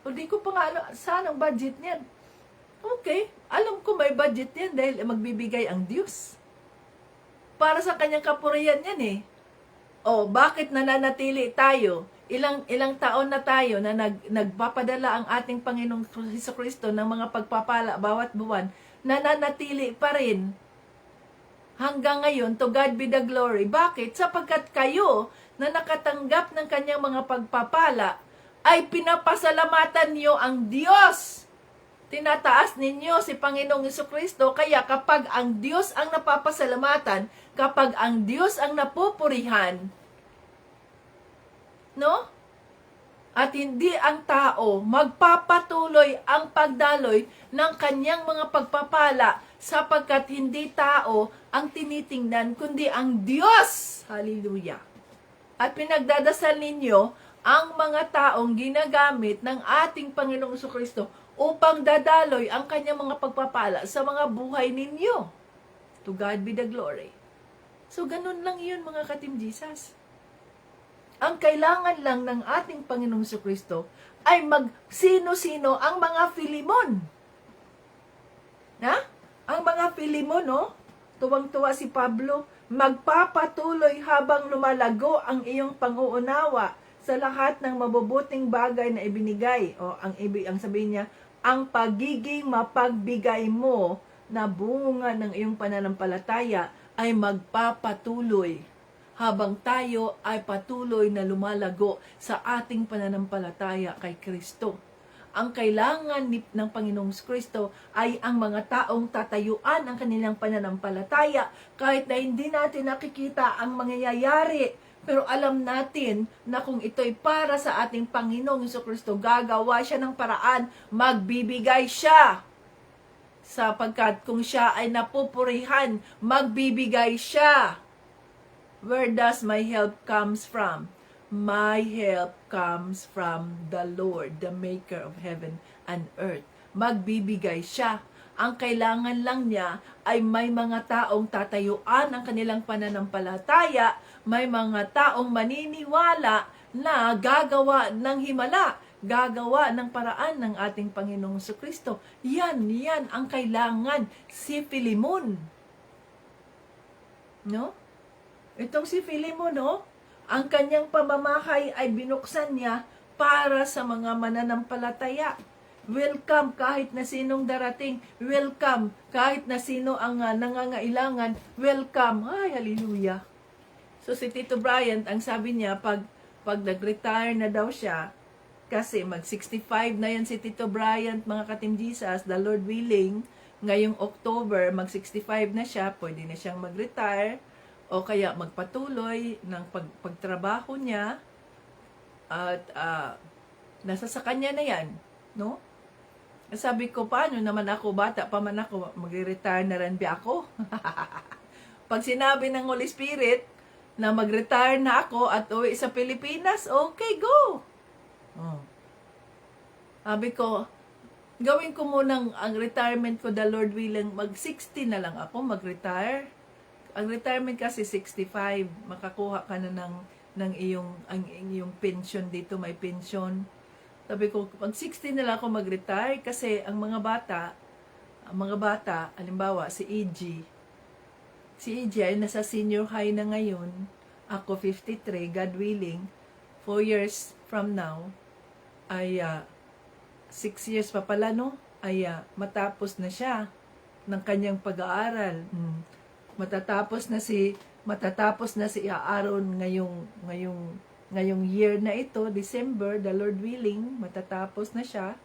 Hindi ko pa nga, saan ang budget niyan? Okay, alam ko may budget yan dahil magbibigay ang Diyos. Para sa kanyang kapurihan yan eh. Bakit nananatili tayo? Ilang taon na tayo na nagpapadala ang ating Panginoong Hesukristo ng mga pagpapala bawat buwan, nananatili pa rin hanggang ngayon, to God be the glory. Bakit? Sapagkat kayo na nakatanggap ng kanyang mga pagpapala ay pinapasalamatan niyo ang Diyos. Tinataas ninyo si Panginoong Hesukristo, kaya kapag ang Diyos ang napapasalamatan, kapag ang Diyos ang napupurihan, no? At hindi ang tao, magpapatuloy ang pagdaloy ng kanyang mga pagpapala sapagkat hindi tao ang tinitingnan, kundi ang Diyos. Hallelujah. At pinagdadasal ninyo ang mga taong ginagamit ng ating Panginoong Hesukristo upang dadaloy ang kanyang mga pagpapala sa mga buhay ninyo. To God be the glory. So, ganun lang yun mga ka-Team Jesus. Ang kailangan lang ng ating Panginoong Hesukristo ay sino-sino ang mga Filimon. Ang mga Filimon, no? Tuwang-tuwa si Pablo, magpapatuloy habang lumalago ang iyong panguunawa sa lahat ng mabubuting bagay na ibinigay. Ang sabihin niya, ang pagiging mapagbigay mo na bunga ng iyong pananampalataya ay magpapatuloy habang tayo ay patuloy na lumalago sa ating pananampalataya kay Kristo. Ang kailangan ng Panginoong Kristo ay ang mga taong tatayuan ang kanilang pananampalataya kahit na hindi natin nakikita ang mangyayari. Pero alam natin na kung ito'y para sa ating Panginoong Hesukristo, gagawa siya ng paraan, magbibigay siya. Sapagkat kung siya ay napupurihan, magbibigay siya. Where does my help comes from? My help comes from the Lord, the maker of heaven and earth. Magbibigay siya. Ang kailangan lang niya ay may mga taong tatayuan ang kanilang pananampalataya, may mga taong maniniwala na gagawa ng himala, gagawa ng paraan ng ating Panginoong Hesukristo. Yan ang kailangan. Si Filimon. No? Itong si Filimon, no? Ang kanyang pamamahay ay binuksan niya para sa mga mananampalataya. Welcome kahit na sinong darating. Welcome kahit na sino ang nangangailangan. Welcome. Ay, hallelujah. So si Tito Bryant, ang sabi niya, pag nag-retire na daw siya, kasi mag-65 na yan si Tito Bryant, mga ka-Team Jesus, the Lord willing, ngayong October, mag-65 na siya, pwede na siyang mag-retire, o kaya magpatuloy ng pagtrabaho niya, at nasa sa kanya na yan, no? Sabi ko, paano naman ako, bata pa man ako, mag-retire na rin ba ako? Pag sinabi ng Holy Spirit na mag-retire na ako at uwi sa Pilipinas, okay, go! Sabi ko, gawin ko munang ang retirement ko, the Lord willing, mag-60 na lang ako, mag-retire. Ang retirement kasi 65, makakuha ka na ng iyong pension dito, may pension. Sabi ko, pag 60 na lang ako mag-retire kasi ang mga bata, halimbawa, si EG ay nasa senior high na ngayon, ako 53, God willing, 4 years from now, ay 6 years pa pala, no? Ay matapos na siya ng kanyang pag-aaral. Matatapos na si Aaron ngayong year na ito, December, the Lord willing, matatapos na siya.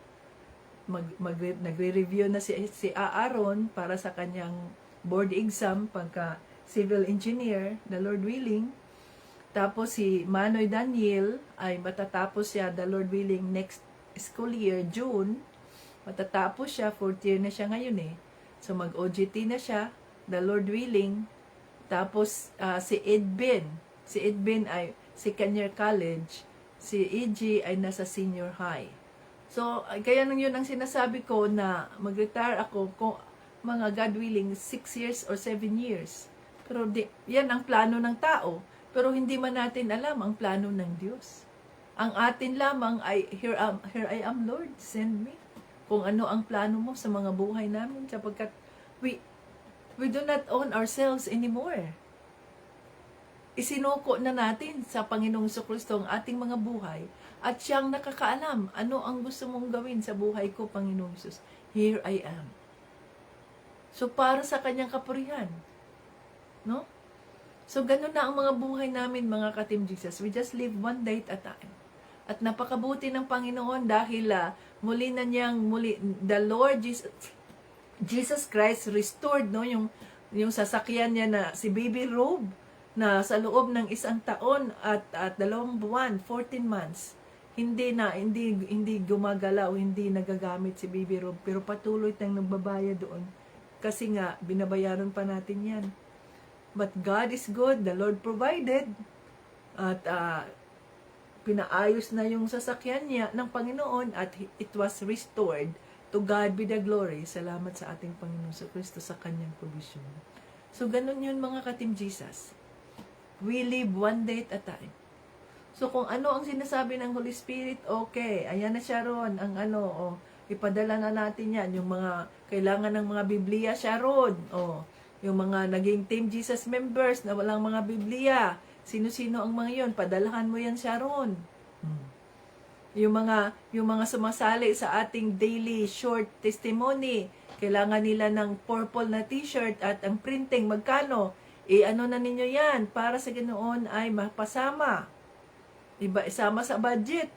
Nagre-review na si Aaron para sa kanyang board exam pagka civil engineer, the Lord willing. Tapos si Manoy Daniel ay matatapos siya, the Lord willing, next school year, June. Matatapos siya, 4th year na siya ngayon eh. So mag-OJT na siya. the Lord willing. Tapos si Edbin ay second year college, si EG ay nasa senior high. So, kaya nung yun ang sinasabi ko na mag-retire ako kung mga God willing 6 years or 7 years. Pero yan ang plano ng tao. Pero hindi man natin alam ang plano ng Diyos. Ang atin lamang ay, here I am, Lord, send me. Kung ano ang plano mo sa mga buhay namin, sapagkat we do not own ourselves anymore. Isinuko na natin sa Panginoong Jesucristo ang ating mga buhay at siyang nakakaalam ano ang gusto mong gawin sa buhay ko, Panginoong Jesus. Here I am. So, para sa kanyang kapurihan. No? So, ganun na ang mga buhay namin, mga ka-Team Jesus. We just live one day at a time. At napakabuti ng Panginoon dahil muli the Lord Jesus Christ restored, no, yung sasakyan niya na si Baby Robe na sa loob ng 1 taon at 2 buwan, 14 months, hindi gumagalaw, hindi nagagamit si Baby Robe, pero patuloy tayong nagbabayad doon. Kasi nga, binabayaran pa natin yan. But God is good, the Lord provided, at pinaayos na yung sasakyan niya ng Panginoon at it was restored. To God be the glory. Salamat sa ating Panginoon sa Kristo sa kanyang provision. So, ganun yun mga ka-Team Jesus. We live one day at a time. So, kung ano ang sinasabi ng Holy Spirit, okay, ayan na Sharon, ang ipadala na natin yan. Yung mga kailangan ng mga Biblia, Sharon, yung mga naging Team Jesus members na walang mga Biblia, sino-sino ang mga yon, padalahan mo yan, Sharon. Yung mga sumasali sa ating daily short testimony, kailangan nila ng purple na t-shirt at ang printing, magkano? Ano na ninyo yan para sa Ganoon ay mapasama. Iba, isama sa budget,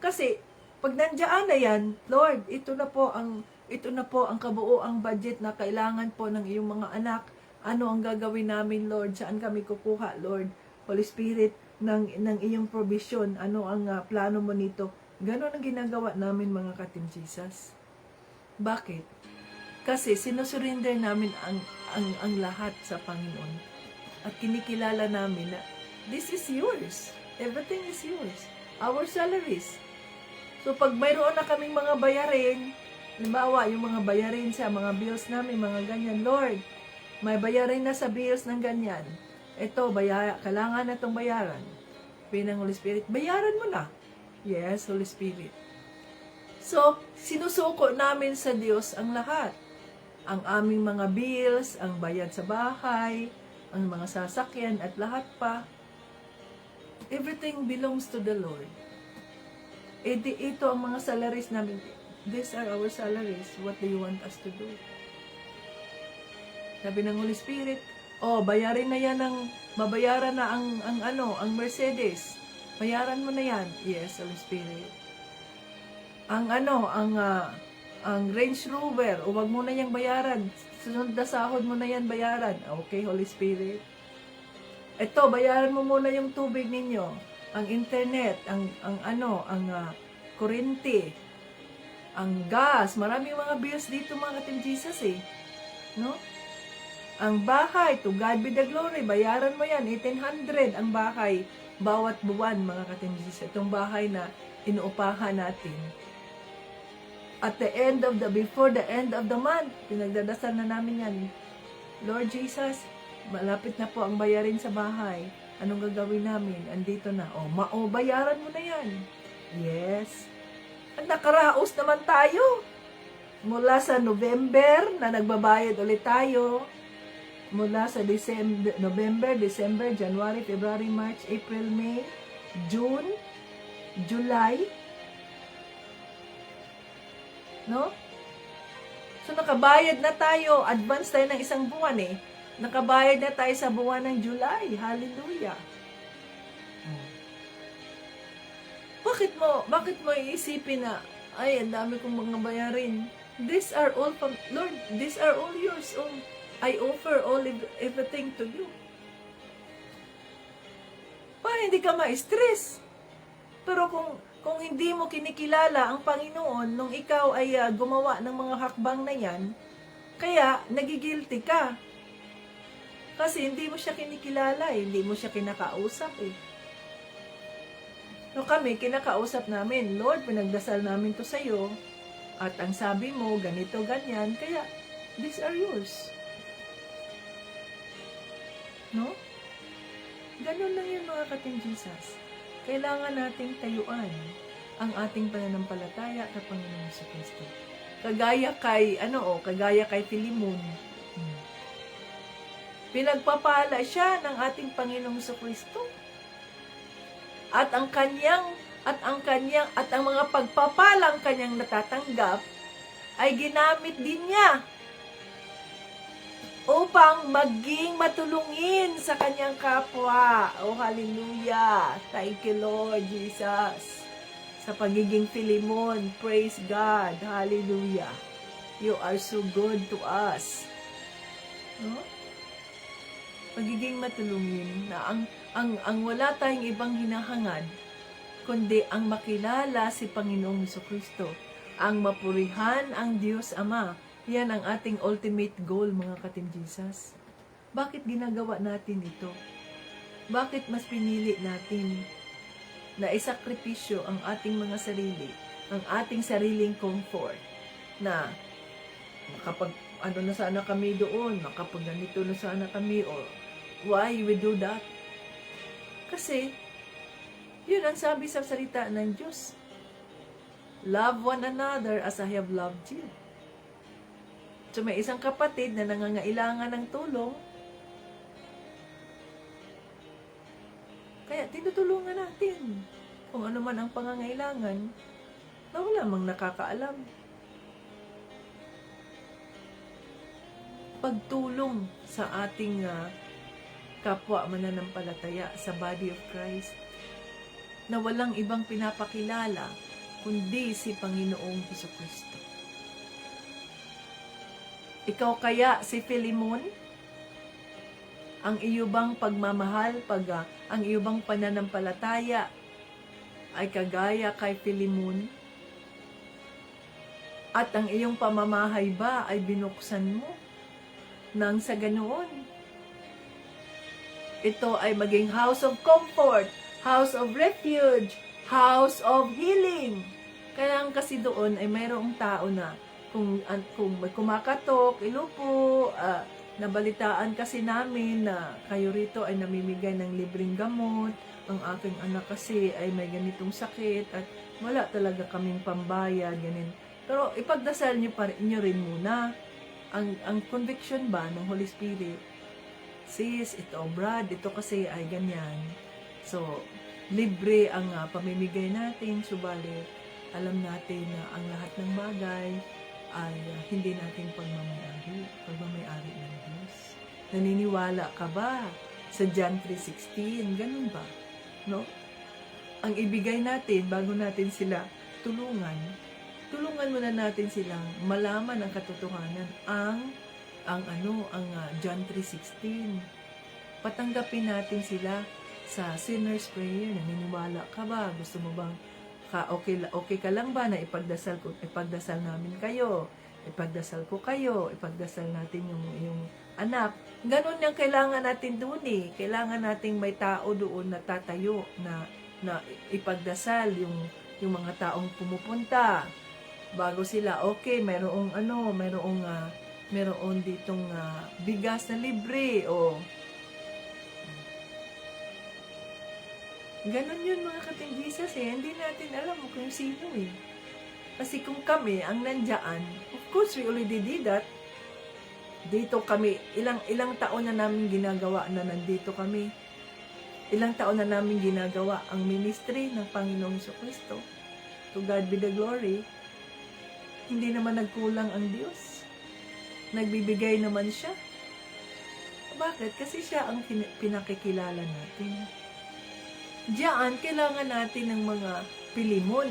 Kasi, pag nandiyan na yan, Lord, ito na po ang kabuoang budget na kailangan po ng iyong mga anak. Ano ang gagawin namin, Lord? Saan kami kukuha, Lord? Holy Spirit, ng iyong provision, ano ang plano mo nito. Ganon ang ginagawa namin mga ka-Team Jesus. Bakit? Kasi sinusurrender namin ang lahat sa Panginoon. At kinikilala namin na this is yours. Everything is yours. Our salaries. So pag mayroon na kaming mga bayarin, halimbawa yung mga bayarin sa mga bills namin, mga ganyan, Lord, may bayarin na sa bills ng ganyan. Ito, kailangan na itong bayaran. Pinang Holy Spirit, bayaran mo na. Yes, Holy Spirit. So, sinusuko namin sa Diyos ang lahat. Ang aming mga bills, ang bayad sa bahay, ang mga sasakyan at lahat pa. Everything belongs to the Lord. Ito ang mga salaries namin. These are our salaries. What do you want us to do? Sabi ng Holy Spirit, bayarin na yan mabayaran na ang Mercedes. Bayaran mo na yan. Yes, Holy Spirit. Ang Range Rover, wag mo na yang bayaran. Sunod na sahod mo na yan bayaran. Okay, Holy Spirit. Ito, bayaran mo muna yung tubig ninyo. Ang internet, ang kuryente, ang gas, maraming mga bills dito mga ka-Team Jesus no? Ang bahay, to God be the glory, bayaran mo yan, 1,800 ang bahay, bawat buwan mga ka-Team Jesus. Itong bahay na inuupahan natin. At before the end of the month, pinagdadasal na namin yan. Lord Jesus, malapit na po ang bayarin sa bahay. Anong gagawin namin? Andito na. Bayaran mo na yan. Yes. At nakaraos naman tayo. Mula sa November na nagbabayad ulit tayo. Mula sa November, December, January, February, March, April, May, June, July. No? So, nakabayad na tayo. Advance tayo ng 1 buwan Nakabayad na tayo sa buwan ng July. Hallelujah. Bakit mo iisipin na, ay, ang dami kong mga bayarin. These are all Lord, these are all yours. I offer everything to you. Para hindi ka ma-stress. Pero kung hindi mo kinikilala ang Panginoon nung ikaw ay gumawa ng mga hakbang na yan, kaya nagigilty ka. Kasi hindi mo siya kinikilala, hindi mo siya kinakausap No, kami, kinakausap namin, Lord, pinagdasal namin to sa'yo, at ang sabi mo, ganito, ganyan, kaya, these are yours. No? Ganun lang yun, mga ka-Team Jesus. Kailangan nating tayuan ang ating pananampalataya sa Panginoon Kristo. Kagaya kay Philemon. Pinagpapala siya ng ating Panginoong Kristo. At ang mga pagpapalang kanyang natatanggap ay ginamit din niya upang maging matulungin sa kanyang kapwa. Oh, hallelujah! Thank you, Lord Jesus. Sa pagiging Philemon, praise God. Hallelujah. You are so good to us. No? Pagiging matulungin na ang wala tayong ibang hinahangad kundi ang makilala si Panginoong Jesucristo, ang mapurihan ang Diyos Ama. Yan ang ating ultimate goal, mga ka-Team Jesus. Bakit ginagawa natin ito? Bakit mas pinili natin na isakripisyo ang ating mga sarili, ang ating sariling comfort, na makapag na sana kami doon, makapag ganito na sana kami, or why we do that? Kasi, yun ang sabi sa salita ng Diyos. Love one another as I have loved you. So, may isang kapatid na nangangailangan ng tulong, kaya tinutulungan natin kung ano man ang pangangailangan na wala mang nakakaalam. Pagtulong sa ating kapwa mananampalataya sa body of Christ na walang ibang pinapakilala kundi si Panginoong Jesucristo. Ikaw kaya si Philemon? Ang iyo bang pagmamahal, ang iyo bang pananampalataya ay kagaya kay Philemon? At ang iyong pamamahay ba ay binuksan mo nang sa ganoon ito ay maging house of comfort, house of refuge, house of healing? Kaya kasi doon ay mayroong tao na kung may kumakatok, ilupo, nabalitaan kasi namin na kayo rito ay namimigay ng libreng gamot, ang aking anak kasi ay may ganitong sakit at wala talaga kaming pambayad, ganun. Pero ipagdasal niyo rin muna ang conviction ba ng Holy Spirit. Sis, ito Brad, ito kasi ay ganyan. So, libre ang pamimigay natin, subalit alam natin na ang lahat ng bagay ay hindi natin pagmamayari ng Diyos. Naniniwala ka ba sa John 3:16? Ganun ba? No? Ang ibigay natin bago natin sila tulungan muna natin silang malaman ang katotohanan, ang John 3:16. Patanggapin natin sila sa sinner's prayer. Naniniwala ka ba? Gusto mo bang okay ka lang ba na ipagdasal namin kayo, ipagdasal ko kayo, ipagdasal natin yung anak? Ganun yung kailangan natin doon Kailangan nating may tao doon na tatayo na ipagdasal yung mga taong pumupunta bago sila. Okay, mayroong ditong bigas na libre o ganon yun, mga ka-Team Jesus Hindi natin alam kung sino Kasi kung kami ang nandiyan, of course we already did that. Dito kami, ilang taon na namin ginagawa na nandito kami. Ilang taon na namin ginagawa ang ministry ng Panginoong Jesucristo. To God be the glory. Hindi naman nagkulang ang Diyos. Nagbibigay naman siya. Bakit? Kasi siya ang pinakikilala natin. Diyan, kailangan natin ng mga Philemon.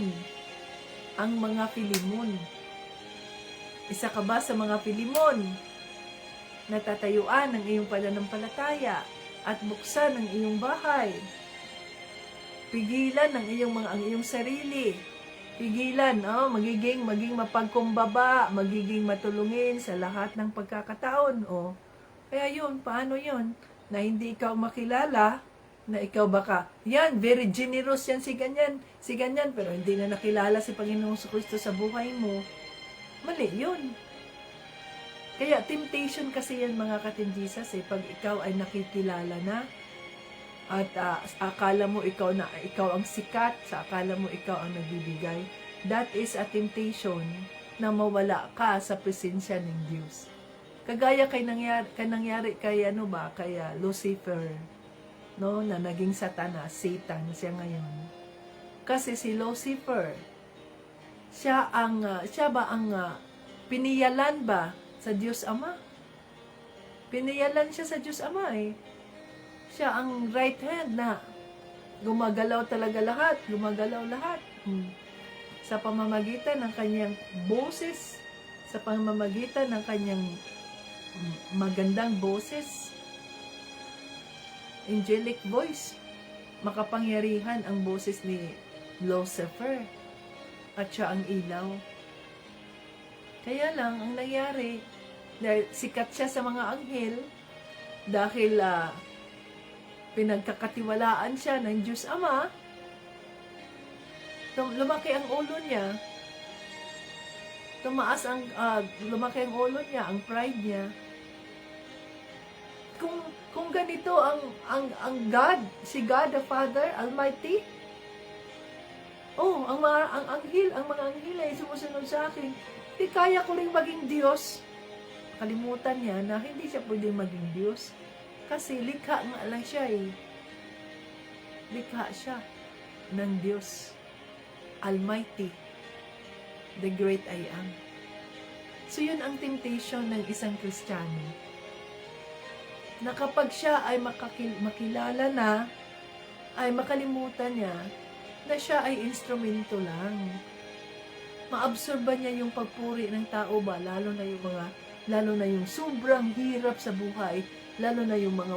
Ang mga Philemon. Isa ka ba sa mga Philemon? Natatayuan ng iyong pananampalataya at buksan ang iyong bahay. Pigilan ang iyong sarili. Pigilan, maging mapagkumbaba, magiging matulungin sa lahat ng pagkakataon. Kaya yun, paano yun? Na hindi ikaw makilala, na ikaw baka, yan, very generous yan si ganyan, pero hindi na nakilala si Panginoong Kristo sa buhay mo. Mali yun. Kaya temptation kasi yan mga ka-Team Jesus pag ikaw ay nakikilala na at akala mo ikaw ang sikat, sa akala mo ikaw ang nagbibigay, that is a temptation na mawala ka sa presensya ng Diyos. Kagaya nangyari kay Lucifer, no, na naging Satanas, Satan siya ngayon. Kasi si Lucifer, siya ba ang piniyalan ba sa Diyos Ama? Piniyalan siya sa Diyos Ama Siya ang right hand na gumagalaw lahat. Sa pamamagitan ng kanyang boses, sa pamamagitan ng kanyang magandang boses, angelic voice, makapangyarihan ang boses ni Lucifer at siya ang ilaw. Kaya lang, ang nangyari, dahil sikat siya sa mga anghel, dahil pinagkakatiwalaan siya ng Diyos Ama, lumaki ang ulo niya, lumaki ang ulo niya, ang pride niya. Kung ganito ang God, si God the Father Almighty, ang mga anghel ay sumusunod sa akin, di kaya ko rin maging Diyos. Kalimutan niya na hindi siya pwedeng maging Diyos. Kasi likha nga lang siya Likha siya ng Diyos Almighty, the great I am. So yun ang temptation ng isang Kristiyano. Na kapag siya ay makilala na, ay makalimutan niya na siya ay instrumento lang. Maabsorba niya yung pagpuri ng tao ba, lalo na yung sobrang hirap sa buhay, lalo na yung mga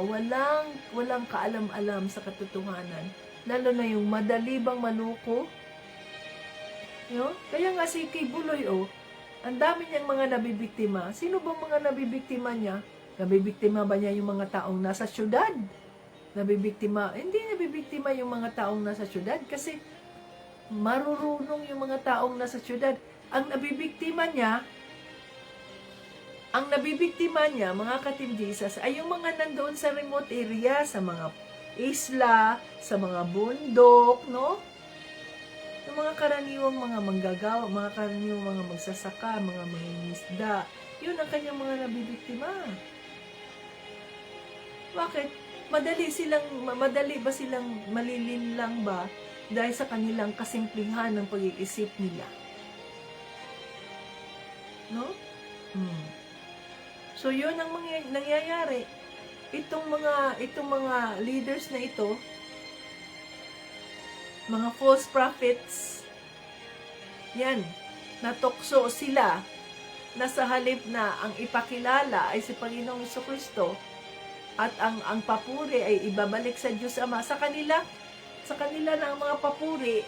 walang kaalam-alam sa katotohanan, lalo na yung madali bang maluko. Kaya nga si Kay Buloy, ang dami niyang mga nabibiktima. Sino bang mga nabibiktima niya? Nabibiktima ba niya yung mga taong nasa syudad? Hindi nabibiktima yung mga taong nasa syudad kasi marurunong yung mga taong nasa syudad. Ang nabibiktima niya, mga ka-Team Jesus, ay yung mga nandoon sa remote area, sa mga isla, sa mga bundok, no? Yung mga karaniwang mga manggagawa, mga karaniwang mga magsasaka, mga mangingisda, yun ang kanyang mga nabibiktima. Bakit? Madali ba silang malilinlang ba dahil sa kanilang kasimplihan ng pag-iisip nila? No? So yun ang nangyayari. Itong mga leaders na ito, mga false prophets, yan, natukso sila na sa halip na ang ipakilala ay si Panginoong Jesucristo at ang papuri ay ibabalik sa Diyos Ama. Sa kanila na ang mga papuri,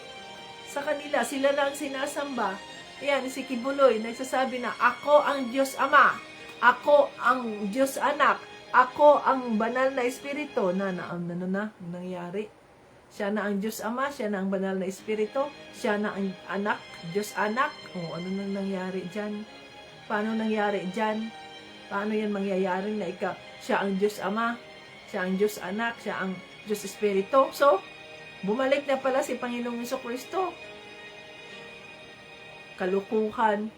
sila na ang sinasamba. Yan, si Kibuloy, nagsasabi na, ako ang Diyos Ama, ako ang Diyos Anak, ako ang banal na Espiritu. Nangyari. Siya na ang Diyos Ama, siya na ang banal na Espiritu, siya na ang Anak, Diyos Anak. Ano nang nangyari dyan? Paano nangyari dyan? Paano yan mangyayari na siya ang Diyos Ama, siya ang Diyos Anak, siya ang Diyos Espiritu? So, bumalik na pala si Panginoong Jesucristo. Kalukuhan.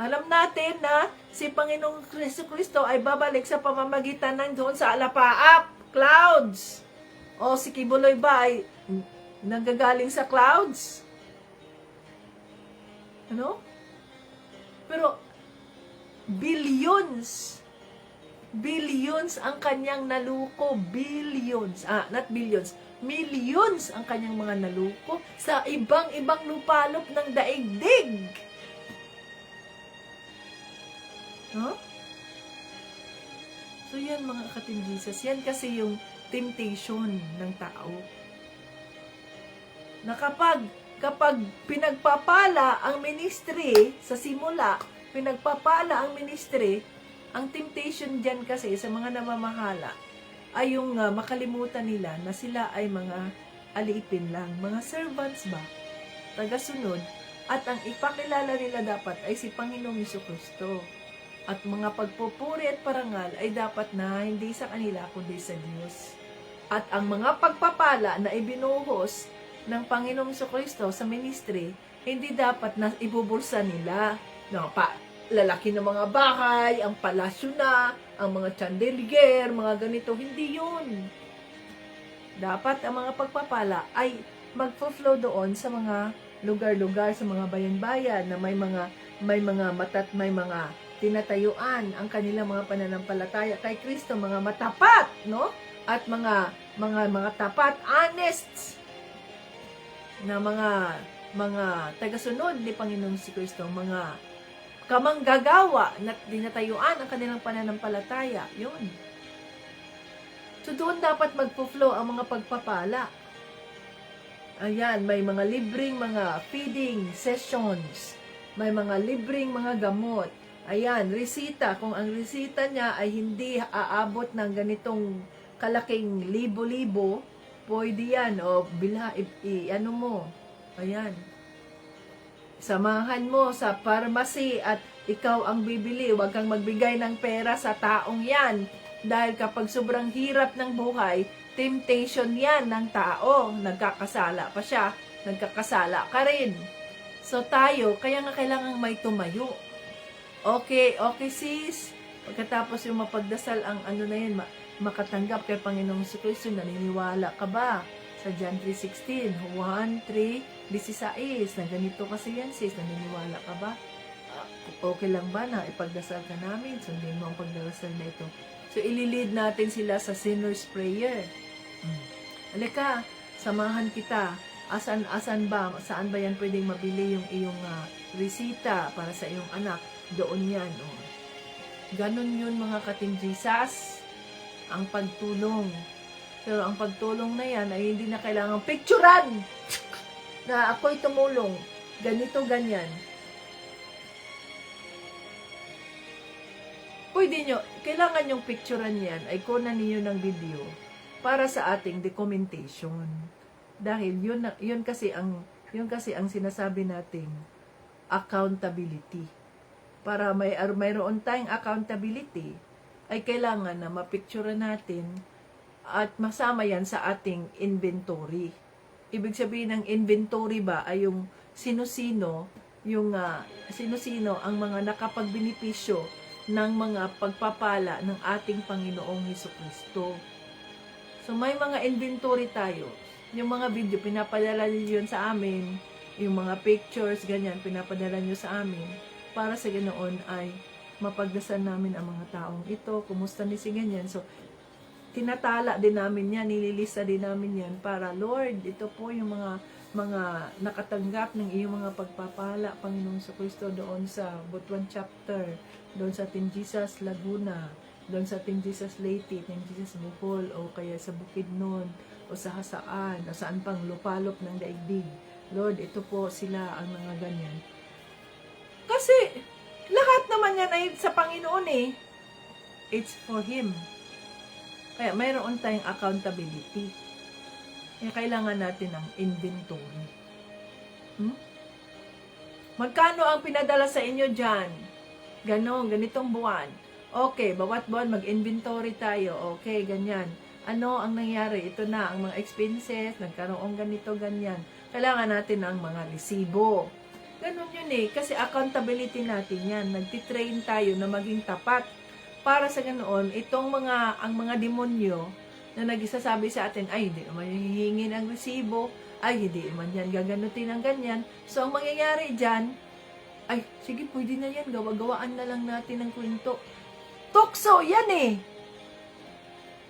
Alam natin na si Panginoong Jesucristo ay babalik sa pamamagitan ng doon sa alapaap, clouds. O si Kibuloy ba ay nanggagaling sa clouds? Ano? Pero billions ang kanyang naluko. Not billions. Millions ang kanyang mga naluko sa ibang lupalop ng daigdig. So yan mga ka-Team Jesus, yan kasi yung temptation ng tao. Na kapag pinagpapala ang ministry sa simula, pinagpapala ang ministry, Ang temptation dyan kasi sa mga namamahala ay yung makalimutan nila na sila ay mga alipin lang, mga servants ba, tagasunod, at ang ipakilala nila dapat ay si Panginoong Jesucristo. At mga pagpupuri at parangal ay dapat na hindi sa kanila kundi sa Diyos. At ang mga pagpapala na ibinuhos ng Panginoong Jesucristo sa ministry, hindi dapat na ibubulsa nila. No, lalaki ng mga bahay, ang palasyo na, ang mga chandelier, mga ganito, hindi yun. Dapat ang mga pagpapala ay magfo-flow doon sa mga lugar-lugar, sa mga bayan-bayan na may mga tinatayuan ang kanilang mga pananampalataya kay Kristo, mga matapat, no? At mga tapat, honest na mga tagasunod ni Panginoong Kristo, mga kamanggagawa na dinatayuan ang kanilang pananampalataya. Yun. So, doon dapat magpo-flow ang mga pagpapala. Ayan, may mga libreng mga feeding sessions. May mga libreng mga gamot. Ayan, resita. Kung ang resita niya ay hindi aabot ng ganitong kalaking libo-libo, pwede yan. O, ano mo. Ayan. Samahan mo sa pharmacy at ikaw ang bibili. Huwag kang magbigay ng pera sa taong yan. Dahil kapag sobrang hirap ng buhay, temptation yan ng tao. Nagkakasala pa siya. Nagkakasala ka rin. So tayo, kaya nga kailangan may tumayo. Okay sis. Pagkatapos yung mapagdasal ang ano na yan, makatanggap kay Panginoong Jesucristo, naniniwala ka ba? Sa John 3:16, 1:3:16, na ganito kasi yan sis, naniniwala ka ba? Okay lang ba na ipagdasal ka namin? Sundin mo ang pagdasal na ito. So, ililid natin sila sa sinner's prayer. Halika, samahan kita. Asan ba? Saan ba yan pwedeng mabili yung iyong resita para sa iyong anak? Doon yan. Oh. Ganon yun mga ka-Team Jesus. Ang pagtulong. Pero ang pagtulong na yan ay hindi na kailangang picturean na ako'y tumulong. Ganito, ganyan. Pwede nyo, kailangan yung picturean yan ay kunan niyo ng video para sa ating documentation. Dahil yun kasi ang sinasabi nating accountability. Para mayroon tayong accountability, ay kailangan na mapicturean natin at masama yan sa ating inventory. Ibig sabihin ng inventory ba ay yung sino-sino ang mga nakapagbenepisyo ng mga pagpapala ng ating Panginoong Jesucristo. So may mga inventory tayo. Yung mga video, pinapadala niyo yun sa amin. Yung mga pictures, ganyan, pinapadala niyo sa amin. Para sa ganoon ay mapagdasal namin ang mga taong ito. Kumusta ni si ganyan? So, tinatala din namin yan, nililista din namin yan para, Lord, ito po yung mga nakatanggap ng iyong mga pagpapala, Panginoong Jesucristo, doon sa Butuan Chapter, doon sa Team Jesus Laguna, doon sa Team Jesus Leyte, Team Jesus Bohol, o kaya sa Bukidnon, o sa Hasaan, o saan pang lupalop ng daigdig. Lord, ito po sila ang mga ganyan. Kasi, lahat naman yan ay sa Panginoon eh. It's for Him. Kaya mayroon tayong accountability. Kaya kailangan natin ng inventory. Magkano ang pinadala sa inyo dyan? Ganitong buwan. Okay, bawat buwan mag-inventory tayo. Okay, ganyan. Ano ang nangyari? Ito na, ang mga expenses, nagkaroon ganito, ganyan. Kailangan natin ng mga resibo. Ganon yun eh. Kasi accountability natin yan. Nagtitrain tayo na maging tapat. Para sa ganoon, ang mga demonyo na nagsasabi sa atin, ay, hindi naman hihingin ang resibo, ay, hindi naman yan gaganutin ng ganyan. So, ang mangyayari dyan, ay, sige, pwede na yan, gawaan na lang natin ng kwento. Tukso, yan eh!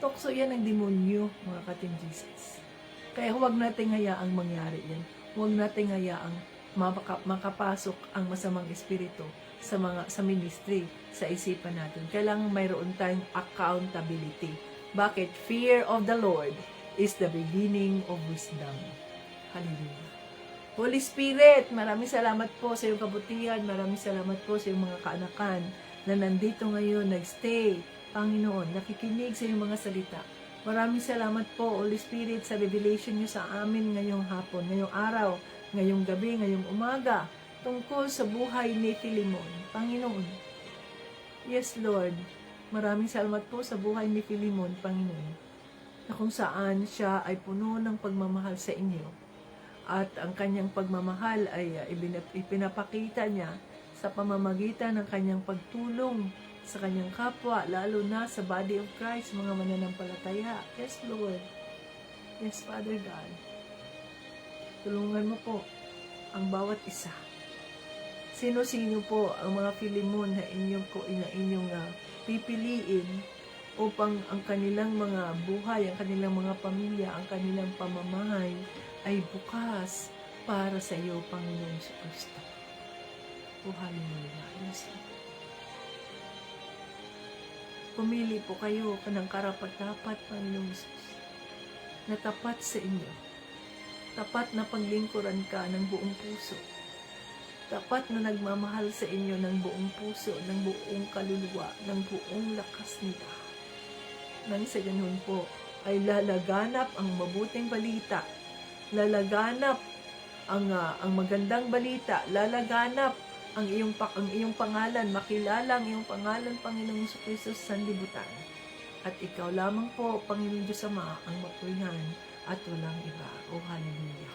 Tukso yan ng demonyo, mga ka-Team Jesus. Kaya huwag natin hayaang mangyari yan. Huwag natin hayaang makapasok ang masamang espiritu sa ministry, sa isipan natin. Kailangan mayroon tayong accountability. Bakit? Fear of the Lord is the beginning of wisdom. Hallelujah. Holy Spirit, maraming salamat po sa iyong kabutihan. Maraming salamat po sa iyong mga kaanakan na nandito ngayon, nagstay, Panginoon, nakikinig sa iyong mga salita. Maraming salamat po, Holy Spirit, sa revelation niyo sa amin ngayong hapon, ngayong araw, ngayong gabi, ngayong umaga, tungkol sa buhay ni Philemon. Panginoon, yes Lord, maraming salamat po sa buhay ni Philemon, Panginoon, na kung saan siya ay puno ng pagmamahal sa inyo. At ang kanyang pagmamahal ay ipinapakita niya sa pamamagitan ng kanyang pagtulong sa kanyang kapwa, lalo na sa body of Christ, mga mananampalataya. Yes, Lord. Yes, Father God. Tulungan mo po ang bawat isa. Sino-sino po ang mga Philemon na inyong pipiliin upang ang kanilang mga buhay, ang kanilang mga pamilya, ang kanilang pamamahay ay bukas para sa iyo, Panginoon sa Kristo. O hallelujah. Yes, Lord. Pumili po kayo ng karapat-dapat, Panginoong Jesus, na tapat sa inyo. Tapat na paglingkuran ka ng buong puso. Tapat na nagmamahal sa inyo ng buong puso, ng buong kaluluwa, ng buong lakas nila. Nang sa ganun po, ay lalaganap ang mabuting balita. Lalaganap ang magandang balita. Lalaganap ang iyong pangalan, makilala ang iyong pangalan, Panginoong Jesucristo sa sanlibutan. At ikaw lamang po, Panginoon Diyos Ama, ang mapurihan at walang iba. O hallelujah.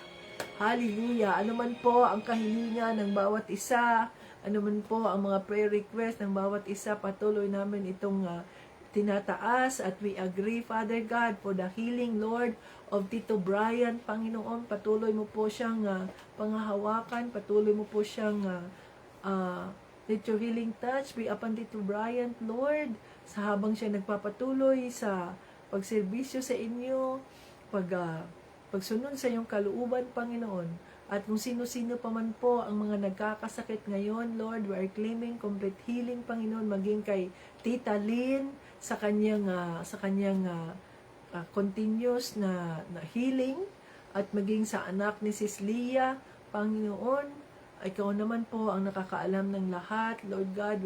Hallelujah. Ano man po ang kahilingan ng bawat isa, ano man po ang mga prayer request ng bawat isa, patuloy namin itong tinataas at we agree, Father God, for the healing, Lord, of Tito Brian, Panginoon. Patuloy mo po siyang pangahawakan, patuloy mo po siyang let your healing touch be upon Tito Brian, Lord, sa habang siya nagpapatuloy sa pagserbisyo sa inyo, pagsunod sa iyong kalooban, Panginoon. At kung sino-sino pa man po ang mga nagkakasakit ngayon, Lord, we are claiming complete healing, Panginoon, maging kay Tita Lynn sa kanyang continuous na healing, at maging sa anak ni Sis Leah, Panginoon. Ikaw naman po ang nakakaalam ng lahat. Lord God,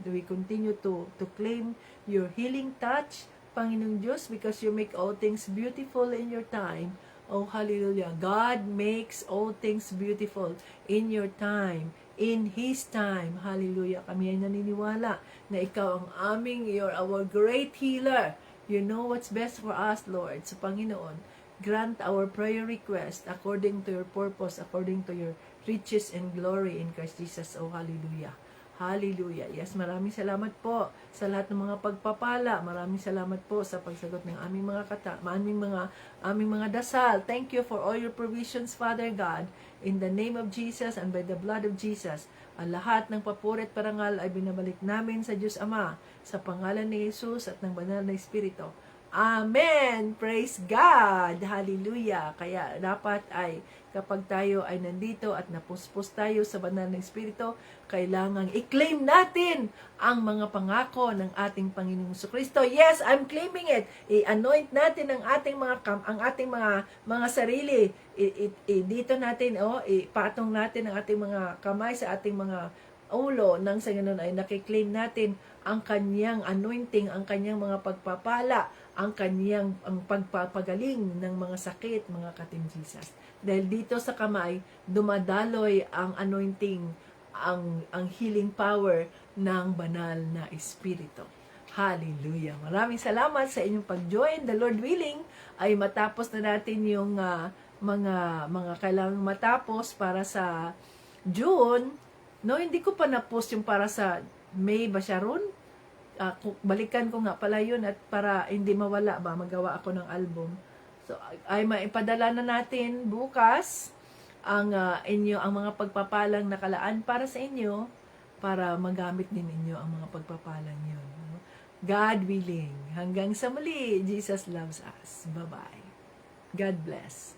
we continue to claim your healing touch, Panginoong Diyos, because you make all things beautiful in your time. Oh, hallelujah. God makes all things beautiful in your time, in His time. Hallelujah. Kami ay naniniwala na ikaw ang you're our great healer. You know what's best for us, Lord. So, Panginoon, grant our prayer request according to your purpose, according to your riches and glory in Christ Jesus. Oh, hallelujah. Hallelujah. Yes, maraming salamat po sa lahat ng mga pagpapala. Maraming salamat po sa pagsagot ng aming mga dasal. Thank you for all your provisions, Father God. In the name of Jesus and by the blood of Jesus, ang lahat ng papuri at parangal ay binabalik namin sa Diyos Ama, sa pangalan ni Jesus at ng banal na Espiritu. Amen! Praise God! Hallelujah! Kaya dapat ay kapag tayo ay nandito at napuspos tayo sa banal na Espiritu, kailangang i-claim natin ang mga pangako ng ating Panginoong Jesucristo. Yes, I'm claiming it. I-anoint natin ang ating mga sarili. Dito natin, ipatong natin ang ating mga kamay sa ating mga ulo, nang sa ganun ay nakiklaim natin ang kanyang anointing, ang kanyang mga pagpapala, ang pagpapagaling ng mga sakit, mga katim Jesus. Dahil dito sa kamay, dumadaloy ang anointing, ang healing power ng banal na Espiritu. Hallelujah. Maraming salamat sa inyong pag-join. The Lord willing, ay matapos na natin yung mga kailangang matapos para sa June. No, hindi ko pa na-post yung para sa May ba siya ron? Balikan ko nga pala yun, at para hindi mawala ba, magawa ako ng album. So, ay maipadala na natin bukas ang mga pagpapalang nakalaan para sa inyo, para magamit din ninyo ang mga pagpapalang yun. No? God willing. Hanggang sa muli, Jesus loves us. Bye-bye. God bless.